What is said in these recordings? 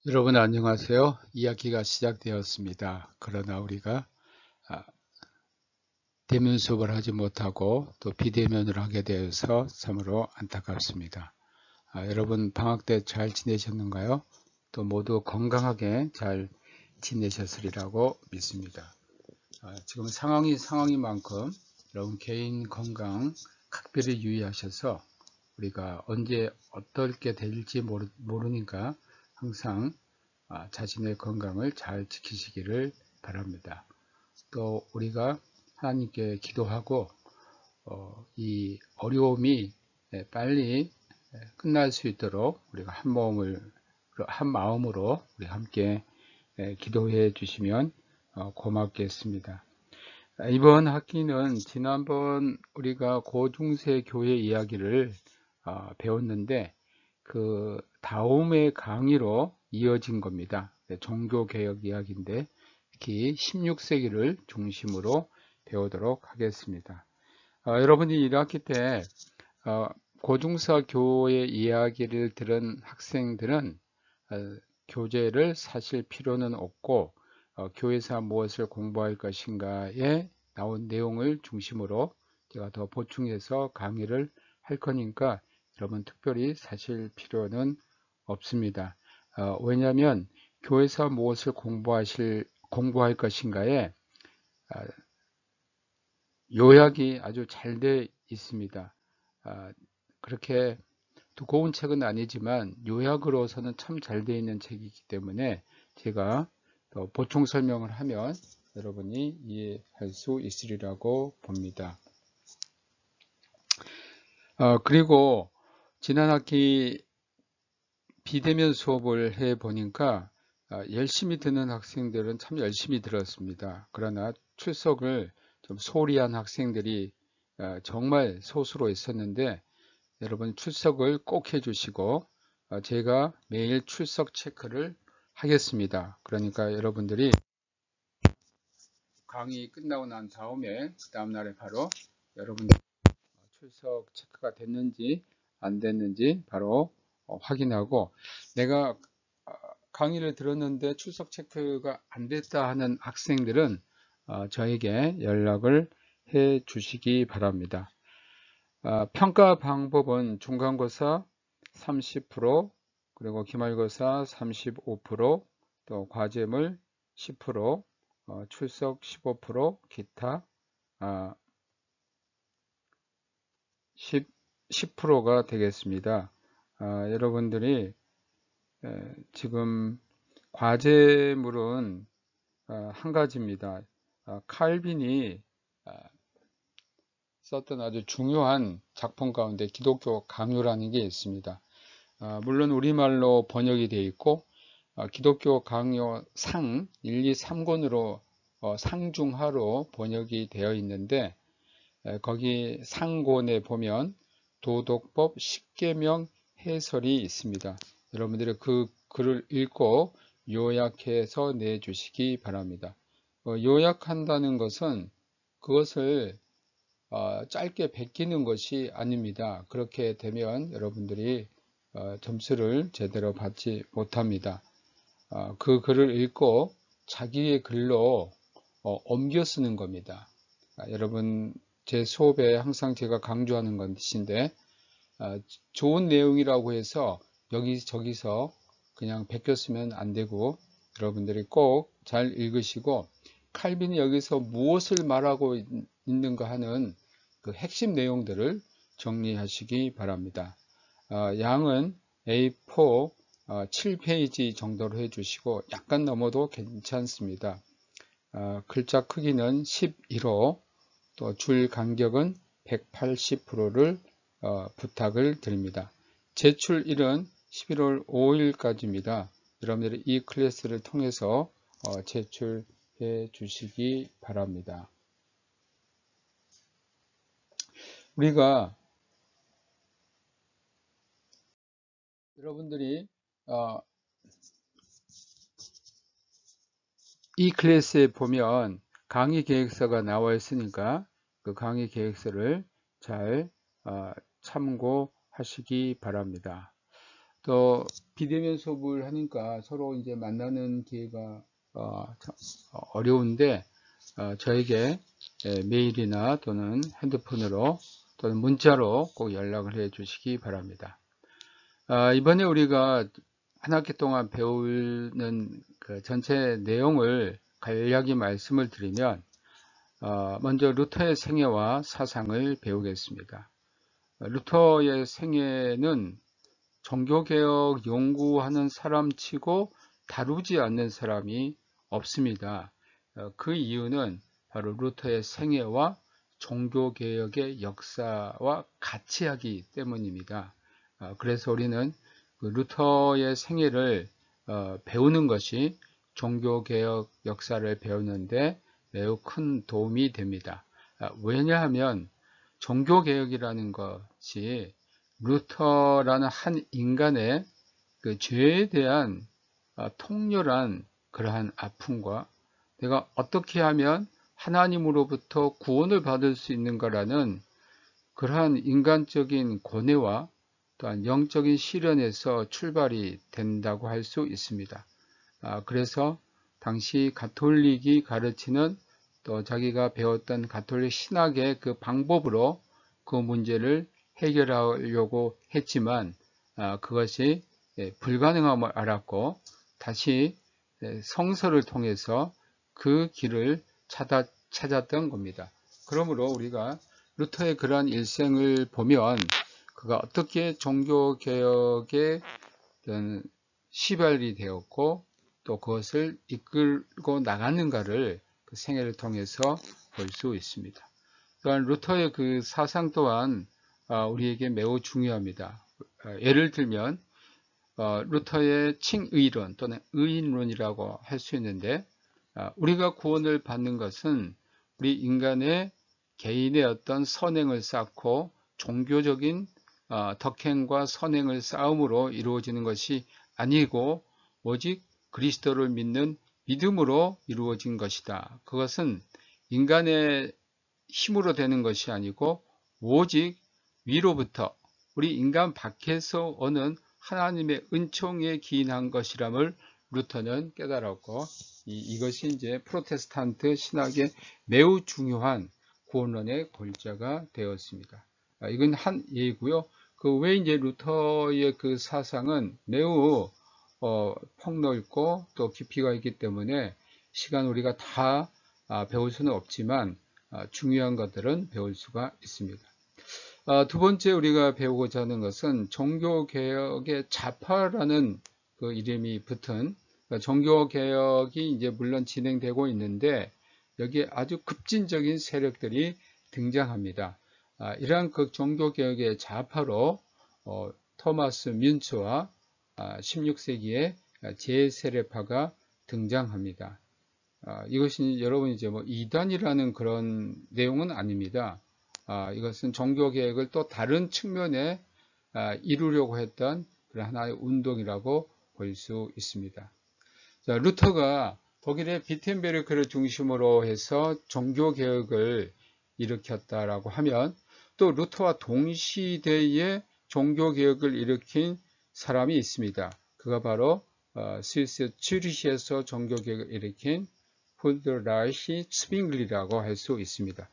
여러분 안녕하세요. 2학기가 시작되었습니다. 그러나 우리가 대면 수업을 하지 못하고 또 비대면으로 하게 되어서 참으로 안타깝습니다. 여러분 방학 때 잘 지내셨는가요? 또 모두 건강하게 잘 지내셨으리라고 믿습니다. 지금 상황인 만큼 여러분 개인 건강 각별히 유의하셔서 우리가 언제 어떻게 될지 모르니까 항상 자신의 건강을 잘 지키시기를 바랍니다. 또 우리가 하나님께 기도하고 이 어려움이 빨리 끝날 수 있도록 우리가 한 마음으로 우리 함께 기도해 주시면 고맙겠습니다. 이번 학기는 지난번 우리가 고중세 교회 이야기를 배웠는데 그 다음의 강의로 이어진 겁니다. 종교개혁 이야기인데 특히 16세기를 중심으로 배우도록 하겠습니다. 여러분이 1학기 때 고중사 교회 이야기를 들은 학생들은 교재를 사실 필요는 없고 교회에서 무엇을 공부할 것인가에 나온 내용을 중심으로 제가 더 보충해서 강의를 할 거니까 여러분 특별히 사실 필요는 없습니다. 왜냐하면 교회에서 무엇을 공부할 것인가에 요약이 아주 잘 돼 있습니다. 그렇게 두꺼운 책은 아니지만 요약으로서는 참 잘 돼 있는 책이기 때문에 제가 더 보충 설명을 하면 여러분이 이해할 수 있으리라고 봅니다. 그리고 지난 학기 비대면 수업을 해 보니까 열심히 듣는 학생들은 참 열심히 들었습니다. 그러나 출석을 좀 소홀히 한 학생들이 정말 소수로 있었는데 여러분 출석을 꼭 해주시고 제가 매일 출석 체크를 하겠습니다. 그러니까 여러분들이 강의 끝나고 난 다음에 그 다음날에 바로 여러분들 출석 체크가 됐는지 안 됐는지 바로 확인하고 내가 강의를 들었는데 출석 체크가 안 됐다 하는 학생들은 저에게 연락을 해 주시기 바랍니다. 평가 방법은 중간고사 30%, 그리고 기말고사 35%, 또 과제물 10%, 출석 15%, 기타 10%가 되겠습니다. 여러분들이 지금 과제물은 한 가지입니다. 칼빈이 썼던 아주 중요한 작품 가운데 기독교 강요라는 게 있습니다. 물론 우리말로 번역이 되어 있고 기독교 강요 상 1, 2, 3권으로 상중하로 번역이 되어 있는데 거기 상권에 보면 도덕법 10계명 해설이 있습니다. 여러분들이 그 글을 읽고 요약해서 내주시기 바랍니다. 요약한다는 것은 그것을 짧게 베끼는 것이 아닙니다. 그렇게 되면 여러분들이 점수를 제대로 받지 못합니다. 그 글을 읽고 자기의 글로 옮겨 쓰는 겁니다. 여러분 제 수업에 항상 제가 강조하는 것인데 좋은 내용이라고 해서 여기저기서 그냥 베꼈으면 안 되고 여러분들이 꼭 잘 읽으시고 칼빈이 여기서 무엇을 말하고 있는가 하는 그 핵심 내용들을 정리하시기 바랍니다. 양은 A4 7페이지 정도로 해주시고 약간 넘어도 괜찮습니다. 글자 크기는 11호, 또 줄 간격은 180%를 부탁을 드립니다. 제출일은 11월 5일까지입니다. 여러분들이 이 클래스를 통해서 제출해 주시기 바랍니다. 우리가 여러분들이 이 클래스에 보면 강의 계획서가 나와 있으니까 그 강의 계획서를 잘 참고하시기 바랍니다. 또 비대면 수업을 하니까 서로 이제 만나는 기회가 참 어려운데 저에게 메일이나 또는 핸드폰으로 또는 문자로 꼭 연락을 해 주시기 바랍니다. 이번에 우리가 한 학기 동안 배우는 그 전체 내용을 간략히 말씀을 드리면 먼저 루터의 생애와 사상을 배우겠습니다. 루터의 생애는 종교개혁 연구하는 사람치고 다루지 않는 사람이 없습니다. 그 이유는 바로 루터의 생애와 종교개혁의 역사와 같이 하기 때문입니다. 그래서 우리는 그 루터의 생애를 배우는 것이 종교개혁 역사를 배우는데 매우 큰 도움이 됩니다. 왜냐하면 종교개혁이라는 것이 루터라는 한 인간의 그 죄에 대한 통렬한 그러한 아픔과 내가 어떻게 하면 하나님으로부터 구원을 받을 수 있는가라는 그러한 인간적인 고뇌와 또한 영적인 시련에서 출발이 된다고 할 수 있습니다. 그래서 당시 가톨릭이 가르치는 또 자기가 배웠던 가톨릭 신학의 그 방법으로 그 문제를 해결하려고 했지만 그것이 불가능함을 알았고 다시 성서를 통해서 그 길을 찾았던 겁니다. 그러므로 우리가 루터의 그러한 일생을 보면 그가 어떻게 종교개혁에 시발이 되었고 또 그것을 이끌고 나가는가를 그 생애를 통해서 볼 수 있습니다. 또한 루터의 그 사상 또한 우리에게 매우 중요합니다. 예를 들면 루터의 칭의론 또는 의인론이라고 할 수 있는데 우리가 구원을 받는 것은 우리 인간의 개인의 어떤 선행을 쌓고 종교적인 덕행과 선행을 쌓음으로 이루어지는 것이 아니고 오직 그리스도를 믿는 믿음으로 이루어진 것이다. 그것은 인간의 힘으로 되는 것이 아니고 오직 위로부터 우리 인간 밖에서 오는 하나님의 은총에 기인한 것이람을 루터는 깨달았고 이것이 이제 프로테스탄트 신학의 매우 중요한 구원론의 골자가 되었습니다. 이건 한 예이고요. 그 외에 이제 루터의 그 사상은 매우 폭넓고 또 깊이가 있기 때문에 시간 우리가 다 배울 수는 없지만 중요한 것들은 배울 수가 있습니다. 두 번째 우리가 배우고자 하는 것은 종교개혁의 좌파라는 그 이름이 붙은 종교개혁이 이제 물론 진행되고 있는데 여기에 아주 급진적인 세력들이 등장합니다. 이러한 그 종교개혁의 좌파로 토마스 뮌츠와 16세기에 제세례파가 등장합니다. 이것이 여러분 이제 뭐 이단이라는 그런 내용은 아닙니다. 이것은 종교개혁을 또 다른 측면에 이루려고 했던 그런 하나의 운동이라고 볼 수 있습니다. 자, 루터가 독일의 비텐베르크를 중심으로 해서 종교개혁을 일으켰다라고 하면 또 루터와 동시대에 종교개혁을 일으킨 사람이 있습니다. 그가 바로 스위스 츠리히에서 종교개혁을 일으킨 푸드라이히 츠빙글리라고 할 수 있습니다.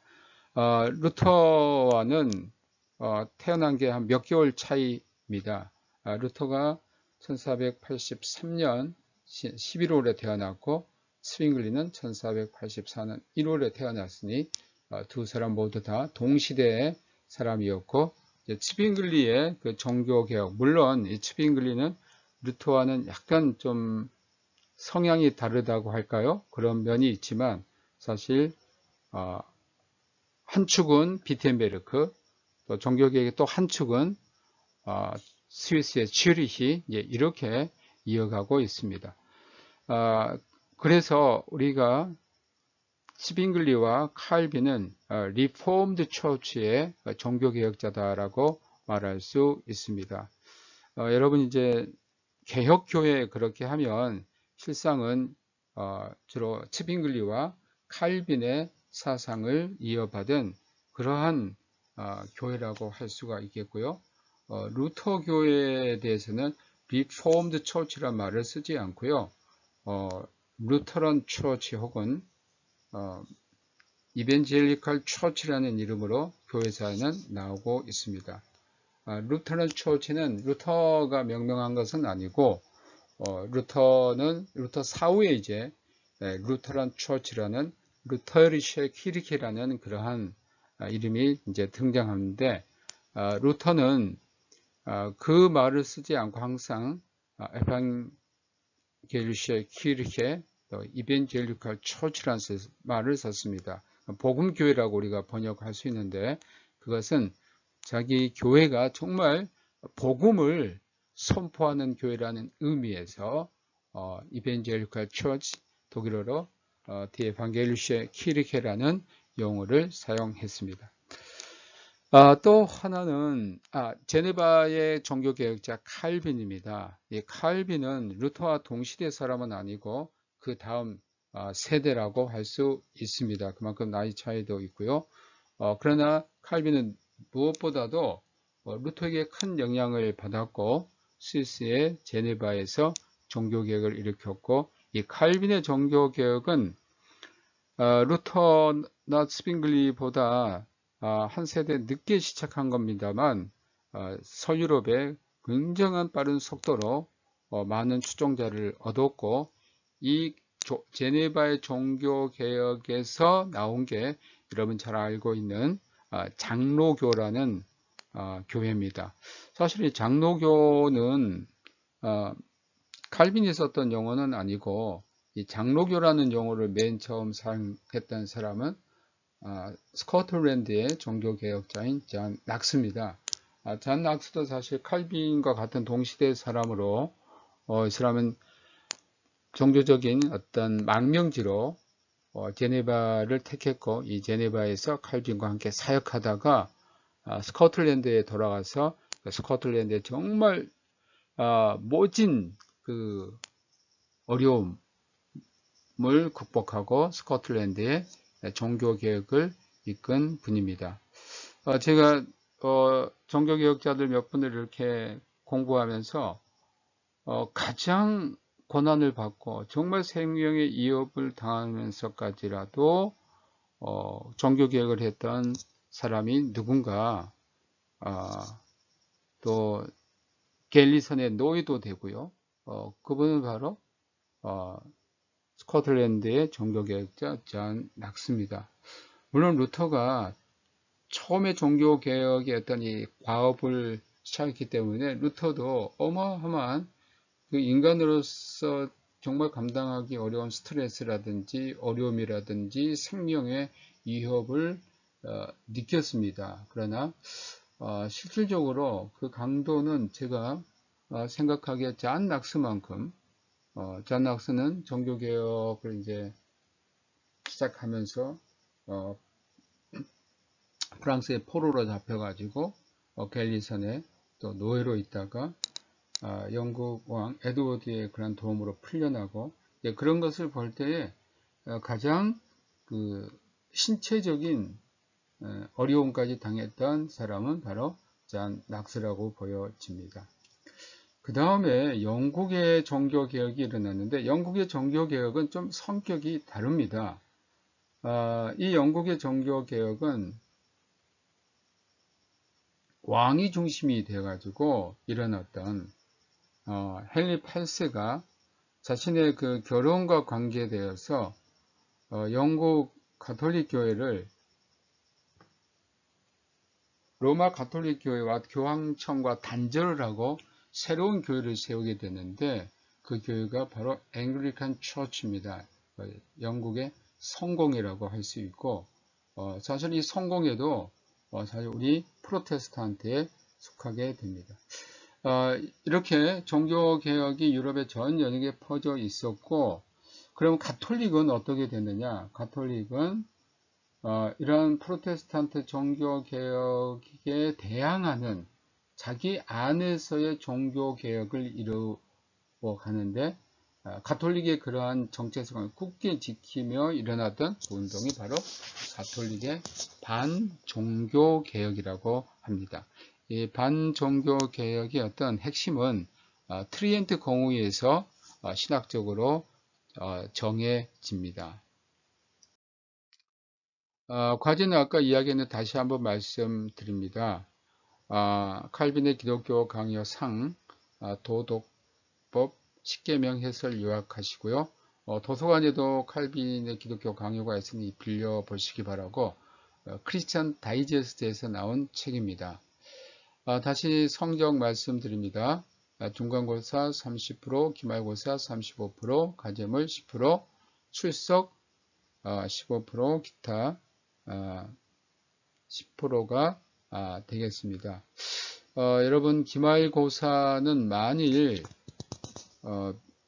루터와는 태어난 게 한 몇 개월 차이입니다. 루터가 1483년 11월에 태어났고 스윙글리는 1484년 1월에 태어났으니 두 사람 모두 다 동시대의 사람이었고 스윙글리의 그 종교개혁, 물론 이 스윙글리는 루터와는 약간 좀 성향이 다르다고 할까요? 그런 면이 있지만 사실 한 축은 비텐베르크, 또 종교개혁의 또 한 축은 스위스의 츠리히 이렇게 이어가고 있습니다. 그래서 우리가 스빙글리와 칼빈은 리포음드 처치의 종교개혁자다라고 말할 수 있습니다. 여러분 이제 개혁교회 그렇게 하면 실상은 주로 스빙글리와 칼빈의 사상을 이어받은 그러한 교회라고 할 수가 있겠고요. 루터 교회에 대해서는 Reformed Church란 말을 쓰지 않고요. 루터런 처치 혹은 이벤젤리컬 처치라는 이름으로 교회사에는 나오고 있습니다. 루터런 처치는 루터가 명명한 것은 아니고 루터 사후에 이제 루터런 처치라는 루터리쉐 키르케라는 그러한 이름이 이제 등장하는데 루터는 그 말을 쓰지 않고 항상 에반겔리쉐 키르케 이벤젤리컬 처치라는 말을 썼습니다. 복음교회라고 우리가 번역할 수 있는데 그것은 자기 교회가 정말 복음을 선포하는 교회라는 의미에서 이벤젤리컬 처치, 독일어로 디 에반겔리쉐 키르케라는 용어를 사용했습니다. 또 하나는 제네바의 종교개혁자 칼빈입니다. 이 칼빈은 루터와 동시대 사람은 아니고 그 다음 세대라고 할 수 있습니다. 그만큼 나이 차이도 있고요. 그러나 칼빈은 무엇보다도 루터에게 큰 영향을 받았고 스위스의 제네바에서 종교개혁을 일으켰고 이 칼빈의 종교개혁은 루터나 스핑글리보다 한 세대 늦게 시작한 겁니다만 서유럽에 굉장한 빠른 속도로 많은 추종자를 얻었고 이 제네바의 종교개혁에서 나온 게 여러분 잘 알고 있는 장로교라는 교회입니다. 사실 이 장로교는 칼빈이 썼던 용어는 아니고 이 장로교라는 용어를 맨 처음 사용했던 사람은 스코틀랜드의 종교개혁자인 잔 낙스입니다. 잔 낙스도 사실 칼빈과 같은 동시대 사람으로 이 사람은 종교적인 어떤 망명지로 제네바를 택했고 이 제네바에서 칼빈과 함께 사역하다가 스코틀랜드에 돌아가서 스코틀랜드에 정말 모진 그 어려움을 극복하고 스코틀랜드의 종교개혁을 이끈 분입니다. 제가 종교개혁자들 몇 분을 이렇게 공부하면서 가장 고난을 받고 정말 생명의 위협을 당하면서까지라도 종교개혁을 했던 사람이 누군가 또 갤리선의 노예도 되고요. 그분은 바로 스코틀랜드의 종교개혁자 잔 낙스입니다. 물론 루터가 처음에 종교개혁의 어떤 이 과업을 시작했기 때문에 루터도 어마어마한 그 인간으로서 정말 감당하기 어려운 스트레스라든지 어려움이라든지 생명의 위협을 느꼈습니다. 그러나 실질적으로 그 강도는 제가 생각하기에 잔 낙스만큼 잔 낙스는 종교개혁을 이제 시작하면서 프랑스의 포로로 잡혀가지고 갤리선에 또 노예로 있다가 영국 왕 에드워드의 그런 도움으로 풀려나고 그런 것을 볼 때에 가장 그 신체적인 어려움까지 당했던 사람은 바로 잔 낙스라고 보여집니다. 그 다음에 영국의 종교개혁이 일어났는데 영국의 종교개혁은 좀 성격이 다릅니다. 이 영국의 종교개혁은 왕이 중심이 되어가지고 일어났던 헨리 8세가 자신의 그 결혼과 관계되어서 영국 가톨릭 교회를 로마 가톨릭 교회와 교황청과 단절을 하고 새로운 교회를 세우게 되는데 그 교회가 바로 앵글리칸 처치입니다. 영국의 성공이라고 할 수 있고 사실 이 성공에도 사실 우리 프로테스탄트에 속하게 됩니다. 이렇게 종교개혁이 유럽의 전 연역에 퍼져 있었고 그럼 가톨릭은 어떻게 됐느냐? 가톨릭은 이러한 프로테스탄트 종교개혁에 대항하는 자기 안에서의 종교개혁을 이루어가는데 가톨릭의 그러한 정체성을 굳게 지키며 일어났던 운동이 바로 가톨릭의 반종교개혁이라고 합니다. 이 반종교개혁의 어떤 핵심은 트리엔트 공의에서 신학적으로 정해집니다. 과제는 아까 이야기했는데 다시 한번 말씀드립니다. 칼빈의 기독교 강요 상, 도덕법 10계명 해설 요약하시고요. 도서관에도 칼빈의 기독교 강요가 있으니 빌려보시기 바라고, 크리스천 다이제스트에서 나온 책입니다. 다시 성적 말씀드립니다. 중간고사 30%, 기말고사 35%, 가제물 10%, 출석 15%, 기타 10%가 되겠습니다. 여러분, 기말고사는 만일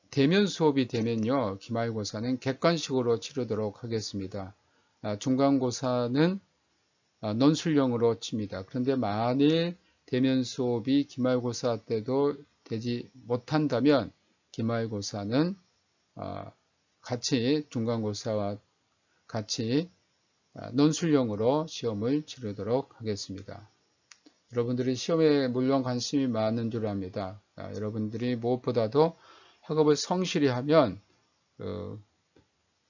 대면 수업이 되면요, 기말고사는 객관식으로 치르도록 하겠습니다. 중간고사는 논술형으로 칩니다. 그런데 만일 대면 수업이 기말고사 때도 되지 못한다면 기말고사는 같이 중간고사와 같이 논술형으로 시험을 치르도록 하겠습니다. 여러분들이 시험에 물론 관심이 많은 줄 압니다. 여러분들이 무엇보다도 학업을 성실히 하면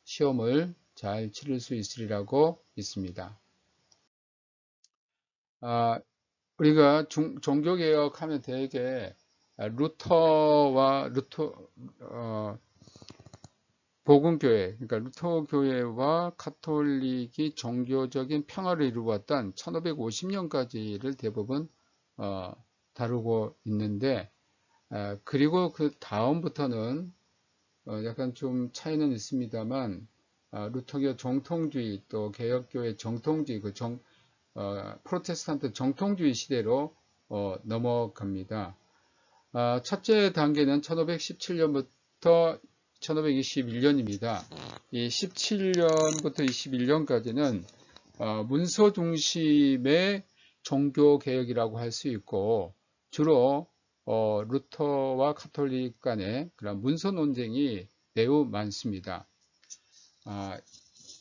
시험을 잘 치를 수 있으리라고 믿습니다. 우리가 종교개혁 하면 되게 루터와 복음교회, 그러니까 루터교회와 카톨릭이 종교적인 평화를 이루었던 1550년까지를 대부분 다루고 있는데, 그리고 그 다음부터는 약간 좀 차이는 있습니다만, 루터교 정통주의 또 개혁교회 정통주의, 프로테스탄트 정통주의 시대로 넘어갑니다. 첫째 단계는 1517년부터 1521년입니다. 이 17년부터 21년까지는 문서 중심의 종교개혁이라고 할 수 있고, 주로 루터와 카톨릭 간의 그런 문서 논쟁이 매우 많습니다.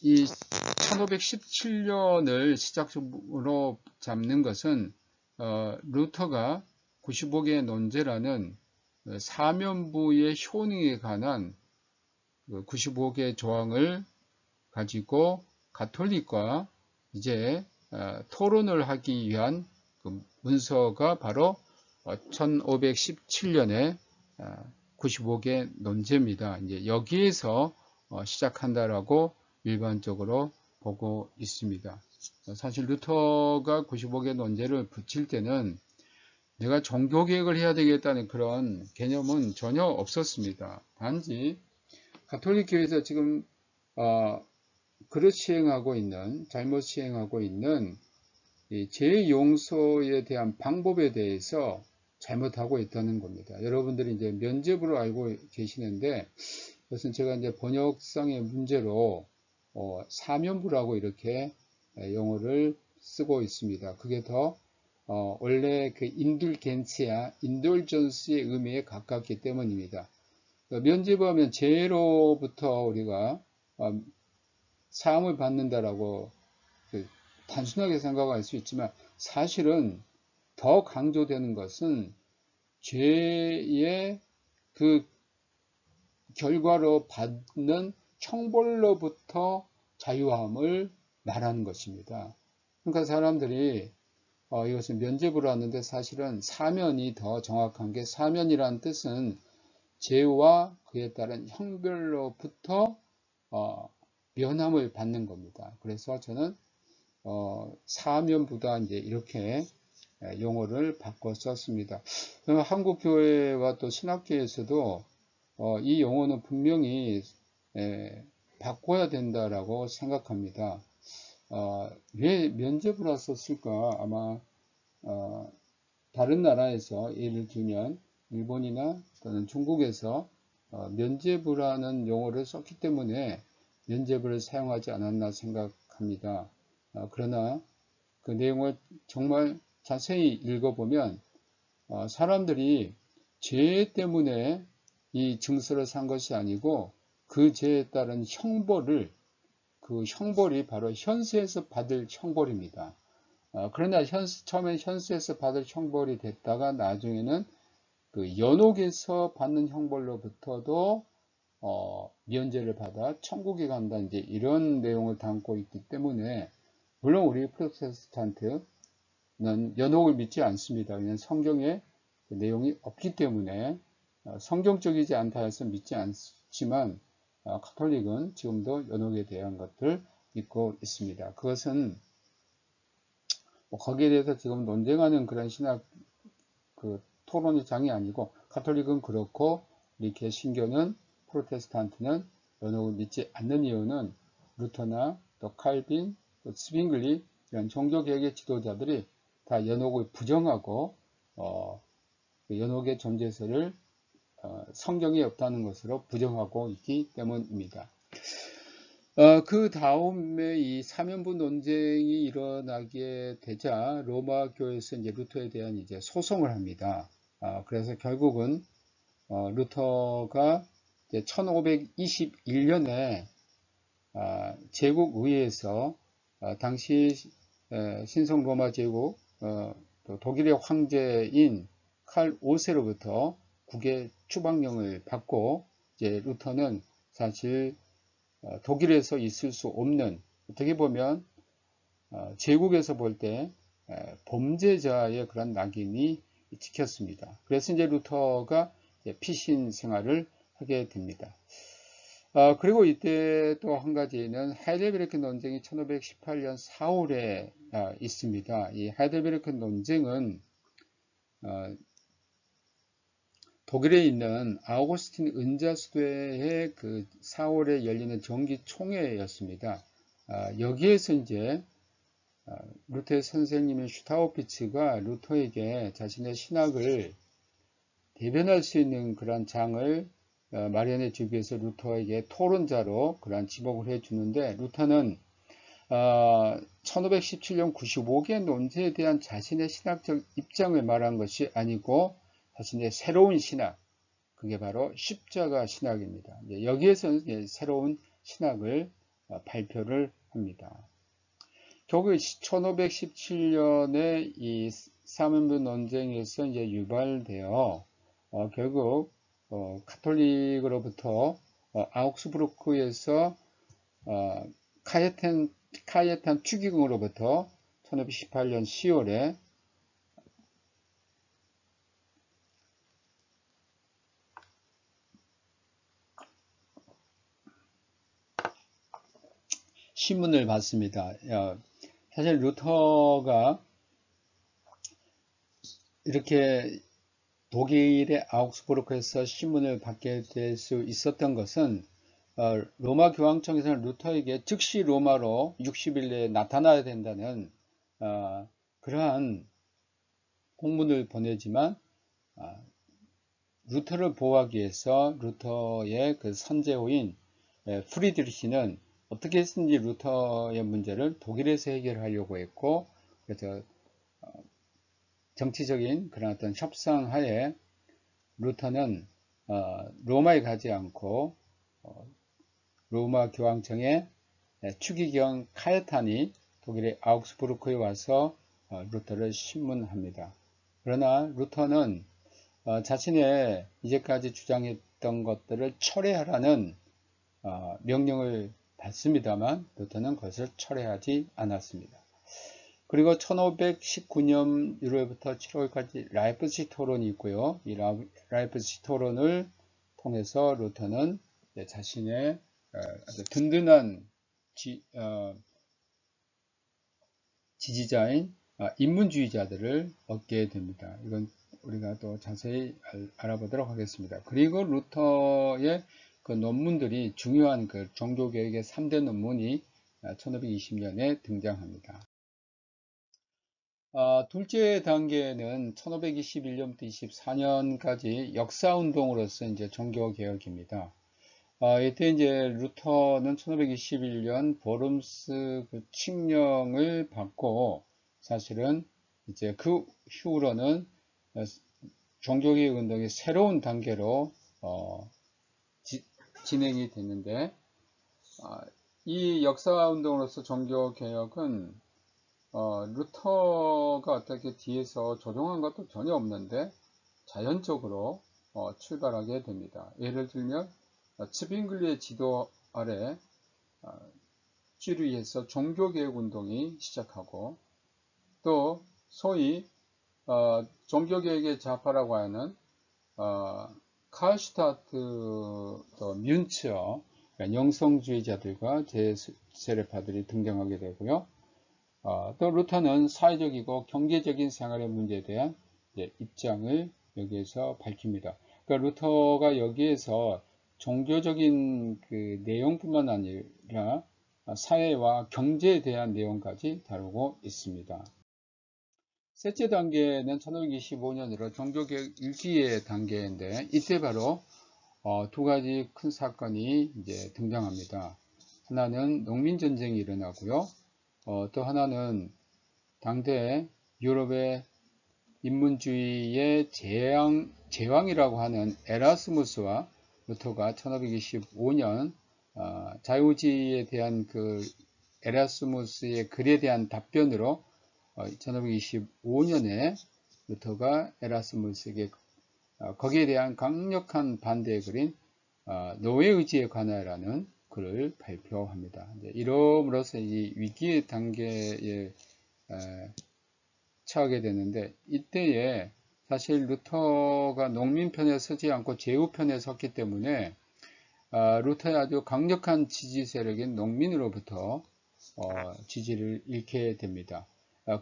이 1517년을 시작으로 잡는 것은 루터가 95개의 논제라는 사면부의 효능에 관한 95개 조항을 가지고 가톨릭과 이제 토론을 하기 위한 그 문서가 바로 1517년에 95개 논제입니다. 이제 여기에서 시작한다라고 일반적으로 보고 있습니다. 사실 루터가 95개 논제를 붙일 때는 내가 종교개혁을 해야 되겠다는 그런 개념은 전혀 없었습니다. 단지 가톨릭 교회에서 지금 잘못 시행하고 있는 죄 용서에 대한 방법에 대해서 잘못하고 있다는 겁니다. 여러분들이 이제 면죄부로 알고 계시는데, 그것은 제가 이제 번역상의 문제로 사면부라고 이렇게 용어를 쓰고 있습니다. 그게 더 원래 그 인돌전스의 의미에 가깝기 때문입니다. 면죄부하면 죄로부터 우리가 사함을 받는다라고 단순하게 생각할 수 있지만, 사실은 더 강조되는 것은 죄의 그 결과로 받는 형벌로부터 자유함을 말하는 것입니다. 그러니까 사람들이 이것은 면죄부로 하는데, 사실은 사면이 더 정확한 게, 사면이라는 뜻은 죄와 그에 따른 형벌로부터 면함을 받는 겁니다. 그래서 저는 사면보다 이제 이렇게 용어를 바꿔 썼습니다. 한국 교회와 또 신학계에서도 이 용어는 분명히 바꿔야 된다라고 생각합니다. 왜 면죄부라 썼을까? 아마 다른 나라에서, 예를 들면 일본이나 또는 중국에서 면죄부라는 용어를 썼기 때문에 면죄부를 사용하지 않았나 생각합니다. 그러나 그 내용을 정말 자세히 읽어보면 사람들이 죄 때문에 이 증서를 산 것이 아니고, 그 죄에 따른 그 형벌이 바로 현세에서 받을 형벌입니다. 그러나 처음에 현세에서 받을 형벌이 됐다가 나중에는 그 연옥에서 받는 형벌로부터도 면제를 받아 천국에 간다, 이제 이런 내용을 담고 있기 때문에, 물론 우리 프로테스탄트는 연옥을 믿지 않습니다. 그냥 성경에 내용이 없기 때문에 성경적이지 않다 해서 믿지 않지만, 가톨릭은 지금도 연옥에 대한 것들 믿고 있습니다. 그것은 뭐 거기에 대해서 지금 논쟁하는 그런 신학 그 토론의 장이 아니고, 가톨릭은 그렇고 우리 개신교는, 프로테스탄트는 연옥을 믿지 않는 이유는 루터나 또 칼빈, 또 스빙글리 이런 종교개혁의 지도자들이 다 연옥을 부정하고 연옥의 존재설을 성경에 없다는 것으로 부정하고 있기 때문입니다. 그 다음에 이 사면부 논쟁이 일어나게 되자 로마 교회에서 이제 루터에 대한 이제 소송을 합니다. 그래서 결국은 루터가 이제 1521년에 제국의회에서 당시 신성 로마 제국 또 독일의 황제인 칼 5세로부터 국외 추방령을 받고, 이제 루터는 사실 독일에서 있을 수 없는, 어떻게 보면 제국에서 볼 때 범죄자의 그런 낙인이 찍혔습니다. 그래서 이제 루터가 피신 생활을 하게 됩니다. 그리고 이때 또 한 가지는 하이델베르크 논쟁이 1518년 4월에 있습니다. 이 하이델베르크 논쟁은 독일에 있는 아우구스틴 은자수도의 그 4월에 열리는 정기총회였습니다. 여기에서 이제 루터의 선생님인 슈타우피츠가 루터에게 자신의 신학을 대변할 수 있는 그런 장을 마련해 주기 위해서 루터에게 토론자로 그러한 지목을 해 주는데, 루터는 1517년 95개 논제에 대한 자신의 신학적 입장을 말한 것이 아니고 자신의 새로운 신학, 그게 바로 십자가 신학입니다. 여기에서는 새로운 신학을 발표를 합니다. 결국 1517년에 이 사면부 논쟁에서 이제 유발되어 결국 가톨릭으로부터 아우크스부르크에서 카예탄 추기경으로부터 1518년 10월에 신문을 받습니다. 사실 루터가 이렇게 독일의 아우크스부르크에서 신문을 받게 될 수 있었던 것은 로마 교황청에서는 루터에게 즉시 로마로 60일 내에 나타나야 된다는 그러한 공문을 보내지만, 루터를 보호하기 위해서 루터의 그 선제호인 프리드리히는 어떻게 해서든지 루터의 문제를 독일에서 해결하려고 했고, 그래서 정치적인 그런 어떤 협상하에 루터는 로마에 가지 않고 로마 교황청의 추기경 카예탄이 독일의 아우크스부르크에 와서 루터를 신문합니다. 그러나 루터는 자신의 이제까지 주장했던 것들을 철회하라는 명령을 받습니다만, 루터는 그것을 철회하지 않았습니다. 그리고 1519년 1월부터 7월까지 라이프치히 토론이 있고요. 이 라이프치히 토론을 통해서 루터는 자신의 아주 든든한 지지자인 인문주의자들을 얻게 됩니다. 이건 우리가 또 자세히 알아보도록 하겠습니다. 그리고 루터의 그 논문들이 중요한 그 종교개혁의 3대 논문이 1520년에 등장합니다. 둘째 단계는 1521년부터 24년까지 역사운동으로서 이제 종교개혁입니다. 이때 이제 루터는 1521년 보름스 그 칙령을 받고, 사실은 이제 그 후로는 종교개혁 운동의 새로운 단계로 진행이 됐는데, 이 역사운동으로서 종교개혁은 루터가 어떻게 뒤에서 조종한 것도 전혀 없는데, 자연적으로 출발하게 됩니다. 예를 들면 츠빙글리의 지도 아래 쥐르이에서 종교개혁운동이 시작하고, 또 소위 종교개혁의 좌파라고 하는 칼슈타트 뮌츠어, 그러니까 영성주의자들과 제세례파들이 등장하게 되고요. 또 루터는 사회적이고 경제적인 생활의 문제에 대한 입장을 여기에서 밝힙니다. 그러니까 루터가 여기에서 종교적인 그 내용뿐만 아니라 사회와 경제에 대한 내용까지 다루고 있습니다. 셋째 단계는 1525년으로 종교개혁 1기의 단계인데, 이때 바로 두 가지 큰 사건이 이제 등장합니다. 하나는 농민전쟁이 일어나고요. 또 하나는 당대 유럽의 인문주의의 제왕이라고 하는 에라스무스와 루터가 1525년 자유주의에 대한 그 에라스무스의 글에 대한 답변으로 1525년에 루터가 에라스무스에게 거기에 대한 강력한 반대의 글인 노예 의지에 관하여라는 글을 발표합니다. 이러므로써 이 위기의 단계에 처하게 되는데, 이때에 사실 루터가 농민 편에 서지 않고 제후 편에 섰기 때문에 루터의 아주 강력한 지지 세력인 농민으로부터 지지를 잃게 됩니다.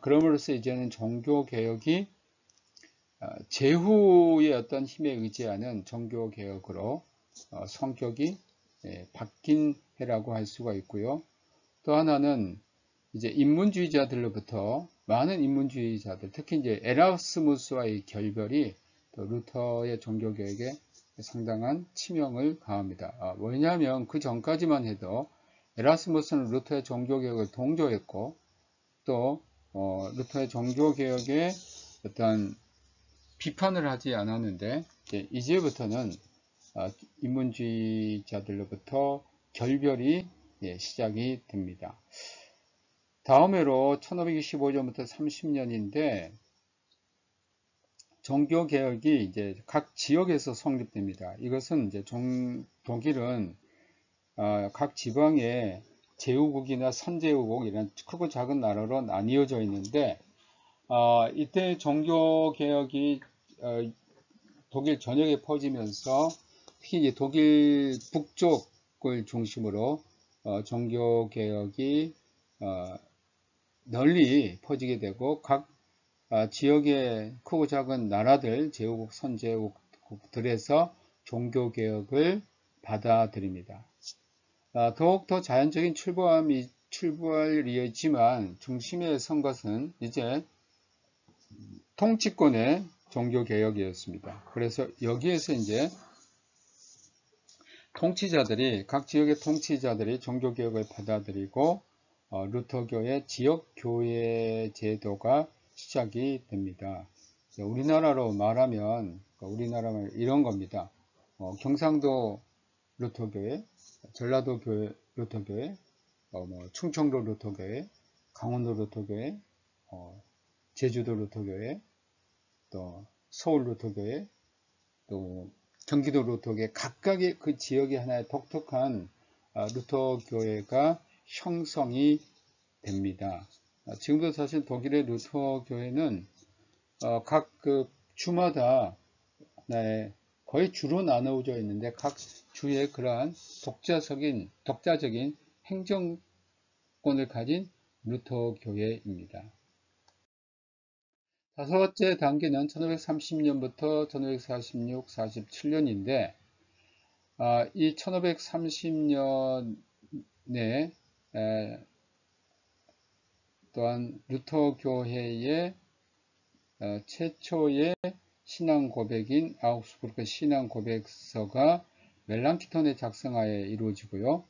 그럼으로써 이제는 종교개혁이 제후의 어떤 힘에 의지하는 종교개혁으로 성격이 바뀐 해라고 할 수가 있고요. 또 하나는 이제 인문주의자들로부터 많은 인문주의자들, 특히 이제 에라스무스와의 결별이 또 루터의 종교개혁에 상당한 치명을 가합니다. 왜냐하면 그 전까지만 해도 에라스무스는 루터의 종교개혁을 동조했고, 또 루터의 종교개혁에 어떤 비판을 하지 않았는데, 이제부터는 인문주의자들로부터 결별이 시작이 됩니다. 다음으로 1525년부터 30년인데, 종교개혁이 이제 각 지역에서 성립됩니다. 이것은 이제 독일은 각 지방에 제후국이나 선제후국 이런 크고 작은 나라로 나뉘어져 있는데, 이때 종교개혁이 독일 전역에 퍼지면서 특히 이제 독일 북쪽을 중심으로 종교개혁이 널리 퍼지게 되고, 각 지역의 크고 작은 나라들, 제후국, 선제후국들에서 종교개혁을 받아들입니다. 더욱더 자연적인 출발이었지만 중심에 선 것은 이제 통치권의 종교개혁이었습니다. 그래서 여기에서 이제 각 지역의 통치자들이 종교개혁을 받아들이고 루터교의 지역교회 제도가 시작이 됩니다. 우리나라로 말하면 이런 겁니다. 경상도 루터교회, 전라도 루터교회, 충청도 루터교회, 강원도 루터교회, 제주도 루터교회, 또 서울 루터교회, 또 경기도 루터교회, 각각의 그 지역의 하나의 독특한 루터교회가 형성이 됩니다. 지금도 사실 독일의 루터교회는 각 그 주마다 거의 주로 나누어져 있는데, 각 주에 그러한 독자적인 행정권을 가진 루터교회입니다. 다섯째 단계는 1530년부터 1546, 47년인데, 이 1530년에 또한 루터교회의 최초의 신앙 고백인 아우크스부르크 신앙 고백서가 멜랑키톤의 작성하에 이루어지고요.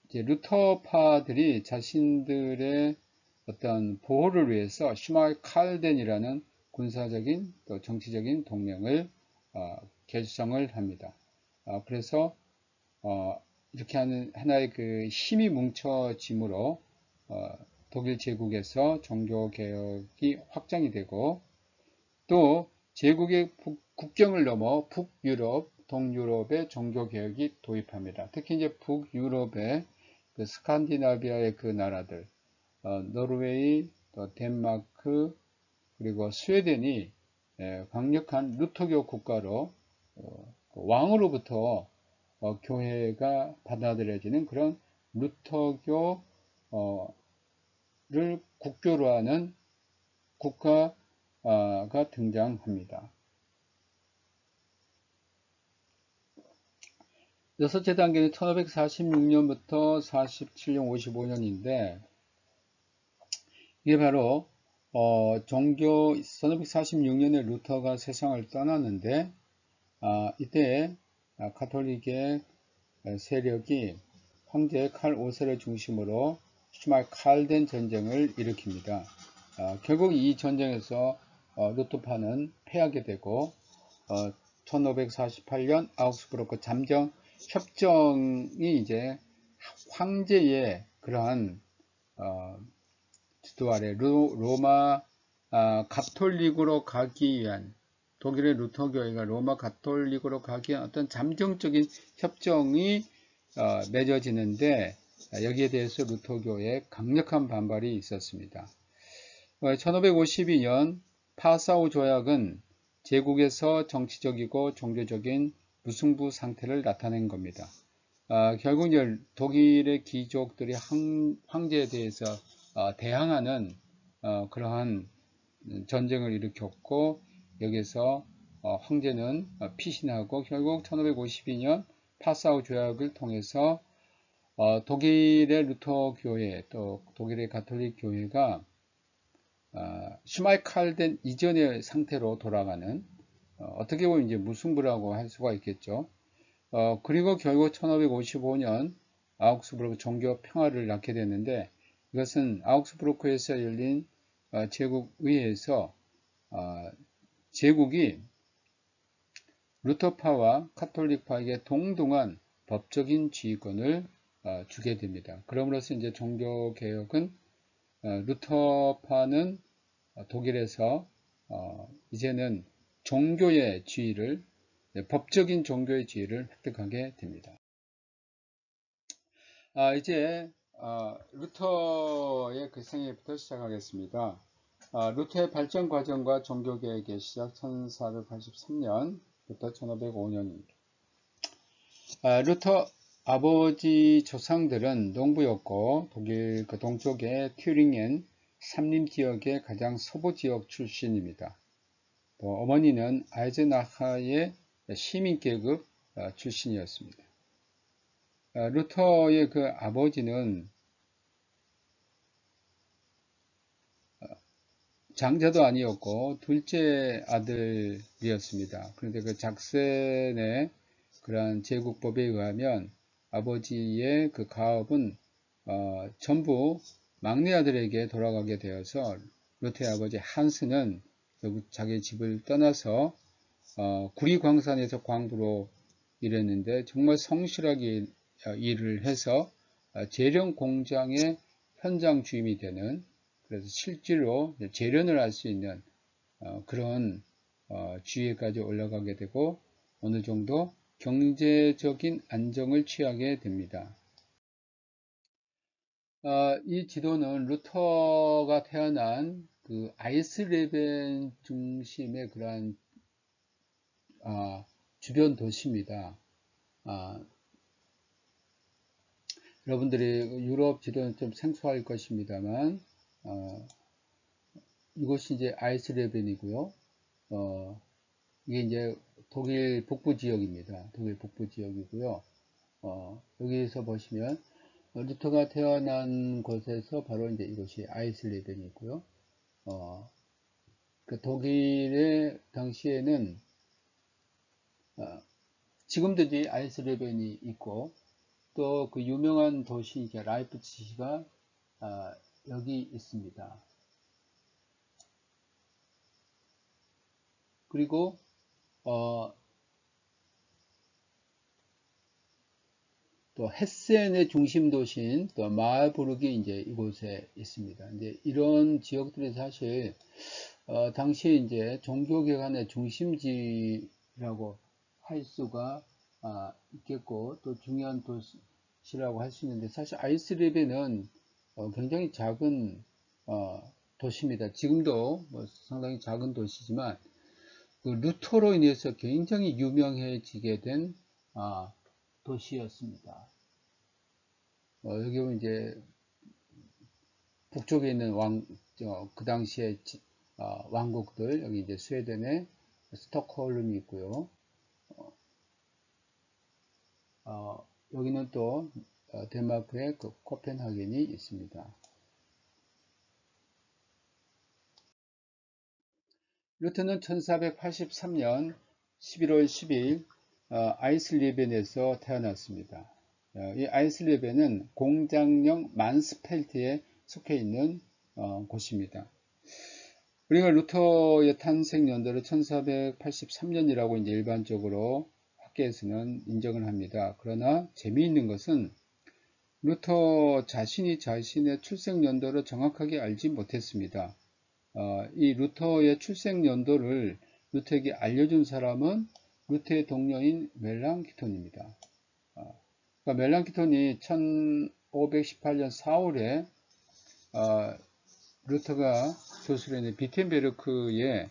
이제 루터파들이 자신들의 어떤 보호를 위해서 슈말칼덴이라는 군사적인 또 정치적인 동맹을 결성을 합니다. 그래서 이렇게 하는 하나의 그 힘이 뭉쳐짐으로 독일 제국에서 종교개혁이 확장이 되고, 또 제국의 국경을 넘어 북유럽, 동유럽의 종교개혁이 도입합니다. 특히 이제 북유럽의 그 스칸디나비아의 그 나라들, 노르웨이, 또 덴마크, 그리고 스웨덴이 강력한 루터교 국가로 왕으로부터 교회가 받아들여지는 그런 루터교를 국교로 하는 국가가 등장합니다. 여섯째 단계는 1546년부터 47년, 55년인데 이게 바로 종교 1546년에 루터가 세상을 떠났는데 이때 가톨릭의 세력이 황제 칼 5세를 중심으로 슈말칼덴 전쟁을 일으킵니다. 결국 이 전쟁에서 루터파는 패하게 되고 1548년 아우크스부르크 잠정 협정이 이제 황제의 그러한 주도 아래 로마 가톨릭으로 가기 위한 독일의 루터교회가 로마 가톨릭으로 가기 위한 어떤 잠정적인 협정이 맺어지는데 여기에 대해서 루터교회에 강력한 반발이 있었습니다. 1552년 파사우 조약은 제국에서 정치적이고 종교적인 무승부 상태를 나타낸 겁니다. 결국 독일의 귀족들이 황제에 대해서 대항하는 그러한 전쟁을 일으켰고 여기서 황제는 피신하고 결국 1552년 파사우 조약을 통해서 독일의 루터 교회 또 독일의 가톨릭 교회가 슈마이칼덴 이전의 상태로 돌아가는 어떻게 보면 이제 무승부라고 할 수가 있겠죠. 그리고 결국 1555년 아우크스부르크 종교 평화를 낳게 됐는데 이것은 아우크스부르크에서 열린 제국의회에서 제국이 루터파와 카톨릭파에게 동등한 법적인 지휘권을 주게 됩니다. 그럼으로써 이제 종교 개혁은 루터파는 독일에서 이제는 종교의 지위를 법적인 종교의 지위를 획득하게 됩니다. 이제 루터의 그 생애부터 시작하겠습니다. 루터의 발전 과정과 종교개혁의 시작 1483년부터 1505년입니다. 루터 아버지 조상들은 농부였고 독일 그 동쪽의 튜링겐 삼림 지역의 가장 서부 지역 출신입니다. 또 어머니는 아이젠하의 시민계급 출신이었습니다. 루터의 그 아버지는 장자도 아니었고 둘째 아들이었습니다. 그런데 그 작센의 그러한 제국법에 의하면 아버지의 그 가업은 전부 막내 아들에게 돌아가게 되어서 루터의 아버지 한스는 결국 자기 집을 떠나서 구리광산에서 광부로 일했는데 정말 성실하게 일을 해서 재련 공장의 현장 주임이 되는 그래서 실제로 재련을 할 수 있는 그런 지위까지 올라가게 되고 어느 정도 경제적인 안정을 취하게 됩니다. 이 지도는 루터가 태어난 그 아이슬레벤 중심의 그러한 주변 도시입니다. 여러분들이 유럽 지도는 좀 생소할 것입니다만 이곳이 이제 아이슬레벤이고요. 이게 이제 독일 북부 지역입니다. 독일 북부 지역이고요. 여기에서 보시면 루터가 태어난 곳에서 바로 이제 이곳이 아이슬레벤이고요. 그 독일의 당시에는 지금도 이제 아이슬레벤이 있고 또 그 유명한 도시 이제 라이프치히가 여기 있습니다. 그리고 또 헤센의 중심 도시인 또 마르부르크 이제 이곳에 있습니다. 이제 이런 지역들이 사실 당시에 이제 종교개혁의 중심지라고 할 수가 있겠고, 또 중요한 도시라고 할 수 있는데, 사실 아이슬립에는 굉장히 작은 도시입니다. 지금도 뭐 상당히 작은 도시지만, 그 루터로 인해서 굉장히 유명해지게 된 도시였습니다. 여기 보면 이제 북쪽에 있는 그 당시에 왕국들, 여기 이제 스웨덴의 스톡홀름이 있고요. 여기는 또 덴마크의 그 코펜하겐이 있습니다. 루터는 1483년 11월 10일 아이슬리벤에서 태어났습니다. 이 아이슬리벤은 공장령 만스펠트에 속해 있는 곳입니다. 우리가 루터의 탄생 연도를 1483년이라고 이제 일반적으로 학계에서는 인정을 합니다. 그러나 재미있는 것은 루터 자신이 자신의 출생 연도를 정확하게 알지 못했습니다. 이 루터의 출생 연도를 루터에게 알려준 사람은 루터의 동료인 멜랑키톤입니다. 그러니까 멜랑키톤이 1518년 4월에 루터가 교수로 있는 비텐베르크의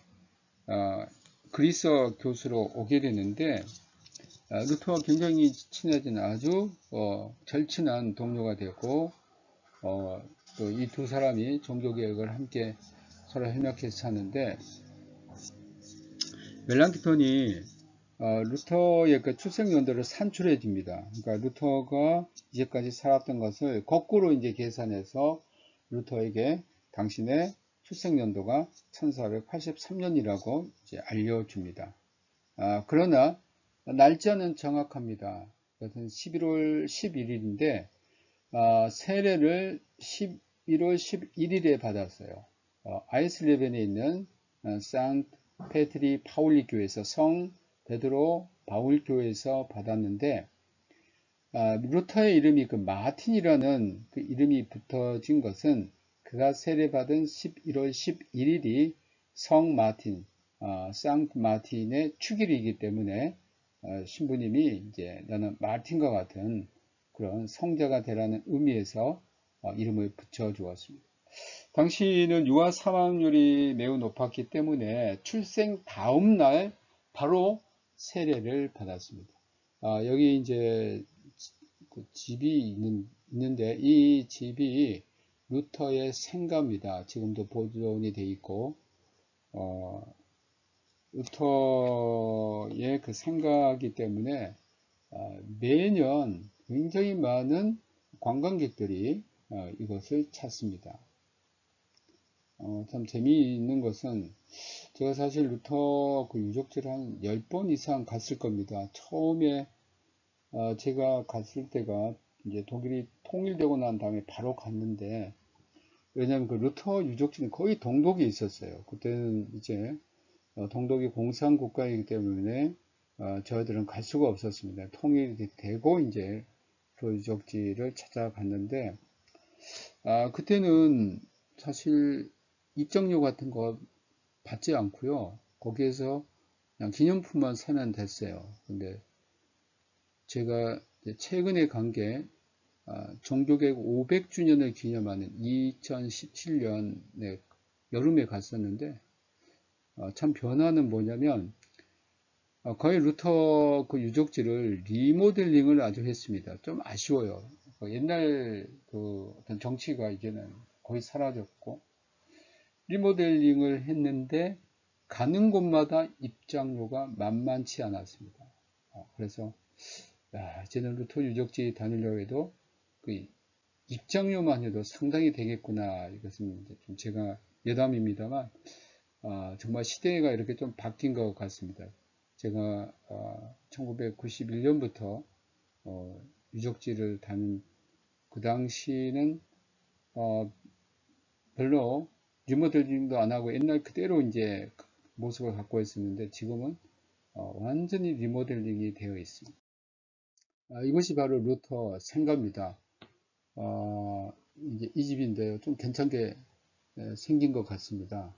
그리스어 교수로 오게 되는데, 루터와 굉장히 친해진 아주 절친한 동료가 되고, 또 이 두 사람이 종교개혁을 함께 서로 협력해서 사는데, 멜랑키톤이 루터의 그 출생 연도를 산출해 줍니다. 그러니까 루터가 이제까지 살았던 것을 거꾸로 이제 계산해서 루터에게 당신의 출생 연도가 1483년이라고 이제 알려줍니다. 그러나 날짜는 정확합니다. 그것은 11월 11일인데 세례를 11월 11일에 받았어요. 아이슬레벤에 있는 산트 페트리 파울리 교회에서, 성 베드로 바울 교회에서 받았는데, 루터의 이름이 그 마틴이라는 그 이름이 붙어진 것은 그가 세례받은 11월 11일이 성 마틴, 상트 마틴의 축일이기 때문에 신부님이 이제 나는 마틴과 같은 그런 성자가 되라는 의미에서 이름을 붙여 주었습니다. 당시는 유아 사망률이 매우 높았기 때문에 출생 다음 날 바로 세례를 받았습니다. 여기 이제 그 집이 있는데 이 집이 루터의 생가입니다. 지금도 보존이 되어 있고, 루터의 그 생가이기 때문에 매년 굉장히 많은 관광객들이 이것을 찾습니다. 참 재미있는 것은 제가 사실 루터 그 유적지를 한 10번 이상 갔을 겁니다. 처음에 제가 갔을 때가 이제 독일이 통일되고 난 다음에 바로 갔는데, 왜냐하면 그 루터 유적지는 거의 동독에 있었어요. 그때는 이제 동독이 공산국가이기 때문에 저희들은 갈 수가 없었습니다. 통일이 되고 이제 그 유적지를 찾아갔는데, 그때는 사실 입장료 같은 거 받지 않고요. 거기에서 그냥 기념품만 사면 됐어요. 근데 제가 최근에 간 게 종교개혁 500주년을 기념하는 2017년에 여름에 갔었는데, 참 변화는 뭐냐면 거의 루터 그 유적지를 리모델링을 아주 했습니다. 좀 아쉬워요. 옛날 그 어떤 정치가 이제는 거의 사라졌고, 리모델링을 했는데 가는 곳마다 입장료가 만만치 않았습니다. 그래서 이제는 루터 유적지 다니려고 해도 그 입장료만 해도 상당히 되겠구나. 이것은 이제 좀 제가 예담입니다만 정말 시대가 이렇게 좀 바뀐 것 같습니다. 제가 1991년부터 유적지를 다닌 그 당시는 별로 리모델링도 안 하고 옛날 그대로 이제 모습을 갖고 있었는데, 지금은 완전히 리모델링이 되어 있습니다. 이것이 바로 루터 생가입니다. 이제 이 집인데요. 좀 괜찮게 생긴 것 같습니다.